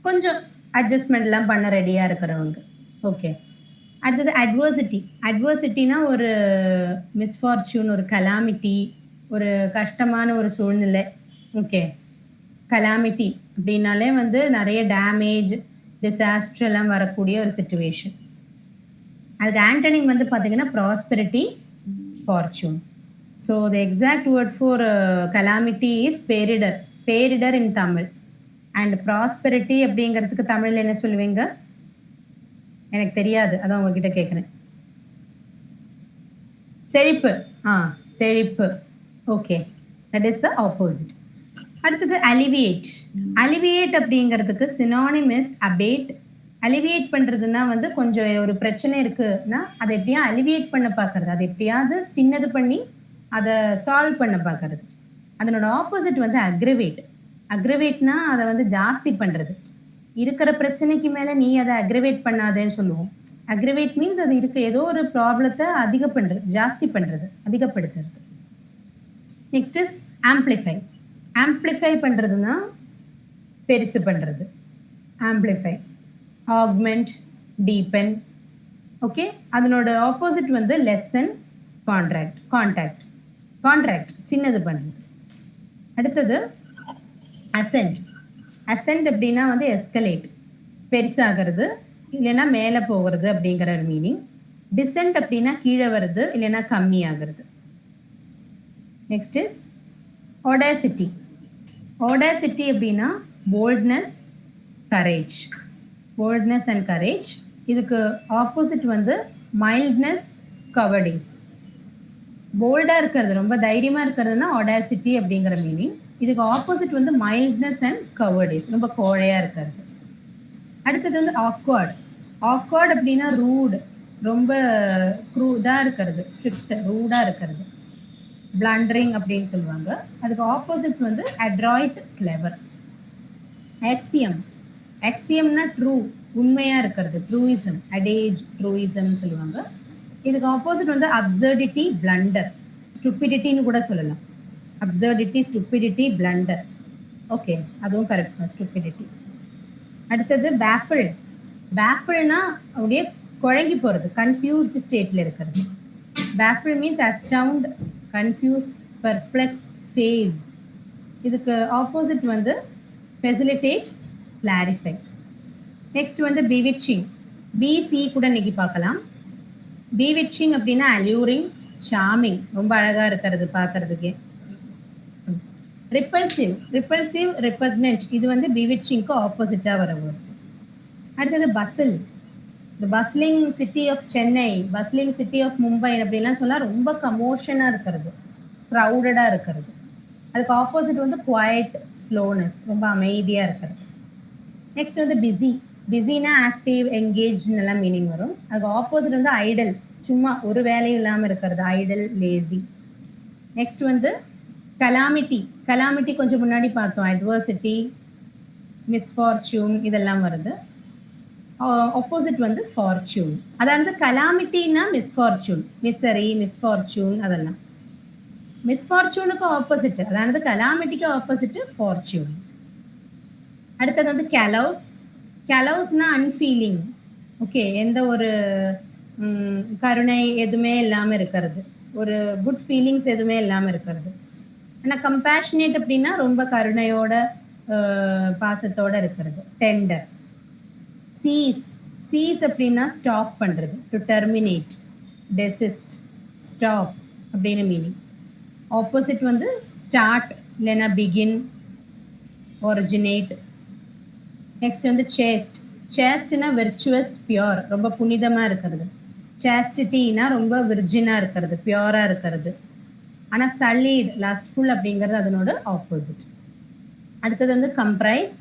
Speaker 1: கொஞ்சம் அட்ஜஸ்ட்மெண்ட்லாம் பண்ண ரெடியாக இருக்கிறவங்க. ஓகே. அடுத்தது அட்வர்சிட்டி. அட்வர்சிட்டினா ஒரு மிஸ்ஃபார்ச்சூன், ஒரு கலாமிட்டி, ஒரு கஷ்டமான ஒரு சூழ்நிலை. ஓகே. கலாமிட்டி அப்படின்னாலே வந்து நிறைய டேமேஜ், டிசாஸ்டர் எல்லாம் வரக்கூடிய ஒரு சிச்சுவேஷன். அதுக்கு ஆண்டனிம் வந்து பார்த்தீங்கன்னா prosperity, fortune. So the exact word for Calamity is பேரிடர். பேரிடர் இன் தமிழ். அண்ட் ப்ராஸ்பெரிட்டி அப்படிங்கிறதுக்கு தமிழில் என்ன சொல்லுவீங்க? எனக்கு தெரியாது, அதான் உங்ககிட்ட கேட்குறேன். செழிப்பு. செழிப்பு. Okay, that is the opposite. அடுத்தது அலிவியேட். அலிவியேட் அப்படிங்கிறதுக்கு சினானிம் இஸ் அபேட், அலிவியேட் பண்றதுன்னா வந்து கொஞ்சம் ஒரு பிரச்சனை இருக்குன்னா அதை எப்படியா அலிவியேட் பண்ண பார்க்கறது, அதை எப்படியாவது சின்னது பண்ணி அதை சால்வ் பண்ண பார்க்கறது. அதனோட ஆப்போசிட் வந்து அக்ரவேட். அக்ரவேட்னா அதை வந்து ஜாஸ்தி பண்றது. இருக்கிற பிரச்சனைக்கு மேல நீ அதை அக்ரவேட் பண்ணாதேன்னு சொல்லுவோம். அக்ரவேட் மீன்ஸ் அது இருக்க ஏதோ ஒரு ப்ராப்ளத்தை அதிக பண்றது, ஜாஸ்தி பண்றது, அதிகப்படுத்துறது. Next is amplify. ஆம்ப்ளிஃபை பண்றதுன்னா பெருசு பண்றது, ஆம்ப்ளிஃபை. Augment, deepen. ஓகே, அதனோட ஆப்போசிட் வந்து லெசன், கான்ட்ராக்ட். கான்ட்ராக்ட் சின்னது பண்றது. அடுத்தது அசென்ட். அசென்ட் அப்படின்னா வந்து எஸ்கலேட், பெருசாகிறது இல்லைன்னா மேலே போகிறது அப்படிங்கிற ஒரு மீனிங். டிசென்ட் அப்படின்னா கீழே வருது இல்லைன்னா கம்மி ஆகிறது. Next is Audacity. ஆடாசிட்டி அப்படின்னா boldness, courage. Boldness and courage. இதுக்கு ஆப்போசிட் வந்து மைல்ட்னஸ், கவர்டிஸ். போல்டாக இருக்கிறது, ரொம்ப தைரியமாக இருக்கிறதுனா ஆடாசிட்டி அப்படிங்கிற மீனிங். இதுக்கு ஆப்போசிட் வந்து மைல்ட்னஸ் அண்ட் கவர்டிஸ், ரொம்ப கோழையாக இருக்கிறது. அடுத்தது வந்து ஆக்வர்ட். ஆக்வர்ட் அப்படின்னா ரூட், ரொம்ப இதாக இருக்கிறது, ஸ்ட்ரிக்ட், ரூடாக இருக்கிறது. பிளண்டரிங் அப்படின்னு சொல்லுவாங்க. அதுக்கு ஆப்போசிட்ஸ் வந்து அட்ராய்ட், கிளவர். ஆக்சியம். ஆக்சியம்னா ட்ரூ, உண்மையாக இருக்கிறது, ட்ரூயிசம், அடேஜ், ட்ரூயிசம்னு சொல்லுவாங்க. இதுக்கு ஆப்போசிட் வந்து அப்சர்டிட்டி, பிளண்டர், ஸ்டூபிடிட்டின்னு கூட சொல்லலாம். Absurdity, stupidity, blunder. ஓகே, அதுவும் கரெக்ட் தான், ஸ்டூபிடிட்டி. அடுத்தது பேஃபிள். பேஃபிள்னா அப்படியே குழங்கி போகிறது, கன்ஃபியூஸ்டு ஸ்டேட்டில் இருக்கிறது. Baffle means astound, confuse, perplex, faze. இதுக்கு ஆப்போசிட் வந்து ஃபெசிலிட்டேட், கிளாரிஃபை. நெக்ஸ்ட் வந்து பிவிட்சிங். பிசி கூட இன்னைக்கு பார்க்கலாம். பிவிட்சிங் அப்படின்னா அல்யூரிங், சார்மிங், ரொம்ப அழகாக இருக்கிறது பார்க்கறதுக்கே. ரிப்பல்சிவ். Repulsive, repugnant. இது வந்து பிவிட்சிங்க்கு ஆப்போசிட்டாக வர வேர்ட்ஸ். அடுத்தது bustle. The bustling city of Chennai, bustling city of Mumbai அப்படின்லாம் சொன்னால் ரொம்ப கமோஷனாக இருக்கிறது, க்ரௌடடாக இருக்கிறது. அதுக்கு ஆப்போசிட் வந்து குவாய்ட், ஸ்லோனஸ், ரொம்ப அமைதியாக இருக்கிறது. நெக்ஸ்ட் வந்து பிஸி. பிஸினா ஆக்டிவ், என்கேஜ்னு எல்லாம் மீனிங் வரும். அதுக்கு ஆப்போசிட் வந்து ஐடல், சும்மா ஒரு வேலையும் இல்லாமல் இருக்கிறது, ஐடல், லேசி. நெக்ஸ்ட் வந்து கலாமிட்டி. கலாமிட்டி கொஞ்சம் முன்னாடி பார்த்தோம், அட்வர்சிட்டி, மிஸ்ஃபார்ச்சூன் இதெல்லாம் வருது. ஆப்போசிட் வந்து ஃபார்ச்சூன். அதாவது கலாமிட்டினா மிஸ்ஃபார்ச்சூன், மிஸ்ஸரி, மிஸ்ஃபார்ச்சூன் அதெல்லாம். மிஸ்ஃபார்ச்சூனுக்கு ஆப்போசிட், அதாவது கலாமிட்டிக்கு ஆப்போசிட் ஃபார்ச்சூன். அடுத்தது வந்து கலோஸ். கலோஸ்னா அன்ஃபீலிங். ஓகே, எந்த ஒரு கருணை எதுவுமே இல்லாமல் இருக்கிறது, ஒரு குட் ஃபீலிங்ஸ் எதுவுமே இல்லாமல் இருக்கிறது. ஆனால் கம்பேஷனேட் அப்படின்னா ரொம்ப கருணையோட, பாசத்தோட இருக்கிறது, டெண்டர். சீஸ். சீஸ் அப்படின்னா ஸ்டாப் பண்ணுறது, டு டெர்மினேட், டெசிஸ்ட், ஸ்டாப் அப்படின்னு மீனிங். ஆப்போசிட் வந்து ஸ்டார்ட் இல்லைன்னா பிகின், ஒரிஜினேட். நெக்ஸ்ட் வந்து சேஸ்ட். சேஸ்ட்னா விர்ச்சுவஸ், பியோர், ரொம்ப புனிதமாக இருக்கிறது. சேஸ்டிட்டினா ரொம்ப விர்ஜினாக இருக்கிறது, பியோராக இருக்கிறது. ஆனால் சலீட், லாஸ்ட்ஃபுல் அப்படிங்கிறது அதனோட ஆப்போசிட். அடுத்தது வந்து comprise.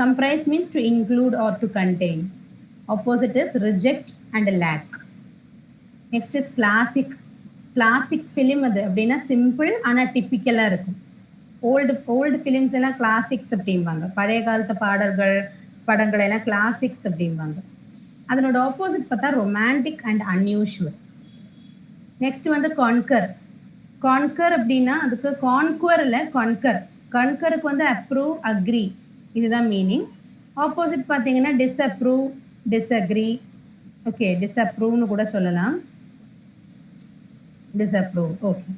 Speaker 1: Comprise means to include or to contain. Opposite is reject and lack. Next is classic. Classic film அது அப்படின்னா சிம்பிள் ஆனால் டிப்பிக்கலாக இருக்கும். ஓல்டு ஃபிலிம்ஸ் எல்லாம் கிளாசிக்ஸ் அப்படிம்பாங்க. பழைய காலத்து பாடல்கள், படங்கள் எல்லாம் கிளாசிக்ஸ் அப்படிம்பாங்க. அதனோட ஆப்போசிட் பார்த்தா ரொமான்டிக் அண்ட் அன்யூஷுவல். நெக்ஸ்ட் வந்து கான்கர். கான்கர் அப்படின்னா அதுக்கு கான்குவர் இல்லை, கான்கர். கான்கருக்கு வந்து அப்ரூவ், அக்ரி, இதுதான் மீனிங். ஆப்போசிட் பார்த்தீங்கன்னா டிஸ்அப்ரூவ், டிஸ்அக்ரி. ஓகே, டிஸ்அப்ரூவ்னு கூட சொல்லலாம், டிஸ்அப்ரூவ். ஓகே.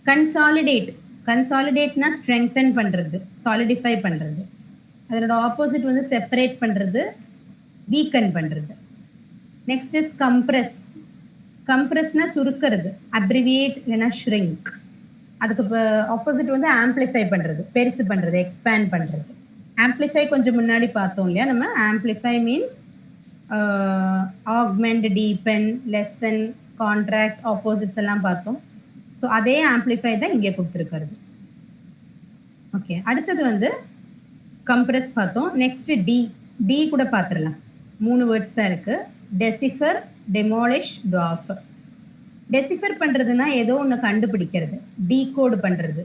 Speaker 1: கன்சாலிடேட். கன்சாலிடேட்னா ஸ்ட்ரெங்தன் பண்ணுறது, சாலிடிஃபை பண்ணுறது. அதனோட ஆப்போசிட் வந்து செப்பரேட் பண்ணுறது, வீக்கன் பண்ணுறது. Next is compress. கம்ப்ரெஸ்னா சுருக்கிறது, அப்ரிவியேட் இல்லைன்னா ஷ்ரிங்க். அதுக்கு ஆப்போசிட் வந்து ஆம்ப்ளிஃபை பண்ணுறது, பெருசு பண்ணுறது, எக்ஸ்பேண்ட் பண்ணுறது. ஆம்ப்ளிஃபை கொஞ்சம் முன்னாடி பார்த்தோம் இல்லையா நம்ம. Amplify means augment, deepen, lesson, contract, opposites எல்லாம் பார்த்தோம். ஸோ அதே ஆம்ப்ளிஃபை தான் இங்கே கொடுத்துருக்கிறது. ஓகே, அடுத்தது வந்து கம்ப்ரெஸ் பார்த்தோம். Next D. டி கூட பார்த்துடலாம். 3 வேர்ட்ஸ் தான் இருக்கு. Decipher, demolish, dwarf. டெசிஃபர் பண்றதுன்னா ஏதோ ஒன்று கண்டுபிடிக்கிறது, டீகோட் பண்றது.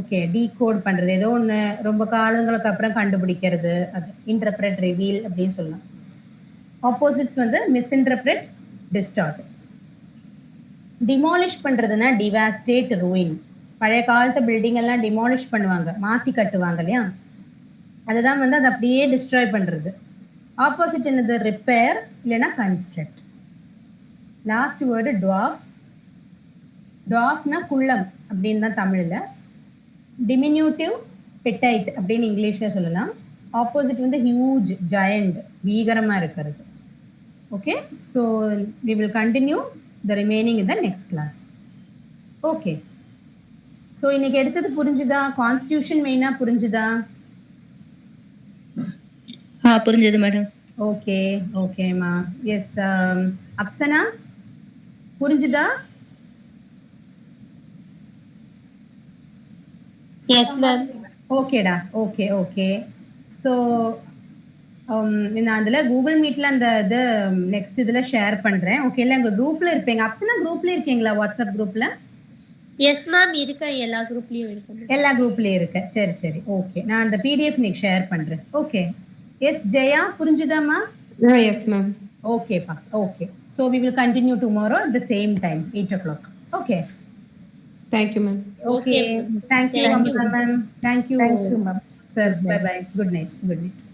Speaker 1: ஓகே, டீகோட் பண்றது, ஏதோ ஒன்று ரொம்ப காலங்களுக்கு அப்புறம் கண்டுபிடிக்கிறது, அது இன்டர்பிரட், ரிவீல் அப்படின்னு சொல்லலாம். ஆப்போசிட்ஸ் வந்து மிஸ்இன்டர்பிரட், டிஸ்டார்ட். டிமாலிஷ் பண்றதுன்னா டிவாஸ்டேட், ரூயின். பழைய காலத்து பில்டிங் எல்லாம் டிமாலிஷ் பண்ணுவாங்க, மாத்தி கட்டுவாங்க இல்லையா, அதுதான் வந்து அதை அப்படியே டிஸ்ட்ராய் பண்றது. ஆப்போசிட் என்னது? ரிப்பேர் இல்லைன்னா கன்ஸ்ட்ரக்ட். Last word dwarf. டுவார்ஃப்னா குள்ளம் அப்படின்னு தான் தமிழ்ல. டிமினியூட்டிவ், பெட்டைட் அப்படின்னு இங்கிலீஷ்ல சொல்லலாம். ஆப்போசிட் வந்து ஹியூஜ், ஜயண்ட், பீகரமா இருக்கிறது. Okay, so we will continue the remaining in the next class. Okay, so இன்னைக்கு எடுத்தது புரிஞ்சுதா? கான்ஸ்டியூஷன் மெயினா புரிஞ்சுதா?
Speaker 4: புரிஞ்சது மேடம்.
Speaker 1: ஓகே, ஓகேம்மா. எஸ், அப்சனா புரிஞ்சுதா?
Speaker 4: Yes ma'am.
Speaker 1: ஓகேடா, ஓகே ஓகே. ஸோ நான் அதில் கூகுள் மீட்டில் அந்த இது நெக்ஸ்ட் இதில் ஷேர் பண்ணுறேன். ஓகே, இல்லை உங்கள் குரூப்பில் இருப்பீங்க. அப்சனா குரூப்ல இருக்கீங்களா? வாட்ஸ்அப் குரூப்பில்?
Speaker 4: எஸ் மேம், இருக்க. எல்லா குரூப்லயும் இருக்கு.
Speaker 1: எல்லா குரூப்லேயும் இருக்கு. சரி சரி, ஓகே. நான் அந்த பிடிஎஃப் நீக்கு ஷேர் பண்ணுறேன். ஓகே. எஸ் ஜெயா, புரிஞ்சுதாம்மா?
Speaker 5: Yes ma'am.
Speaker 1: ஓகேப்பா, okay. So we will continue tomorrow at the same time, 8 o'clock. Okay.
Speaker 5: Thank you ma'am.
Speaker 1: Okay, thank you ma'am. Thank you
Speaker 2: Thank you, ma'am.
Speaker 1: Sir. Bye bye. Good night. Good night.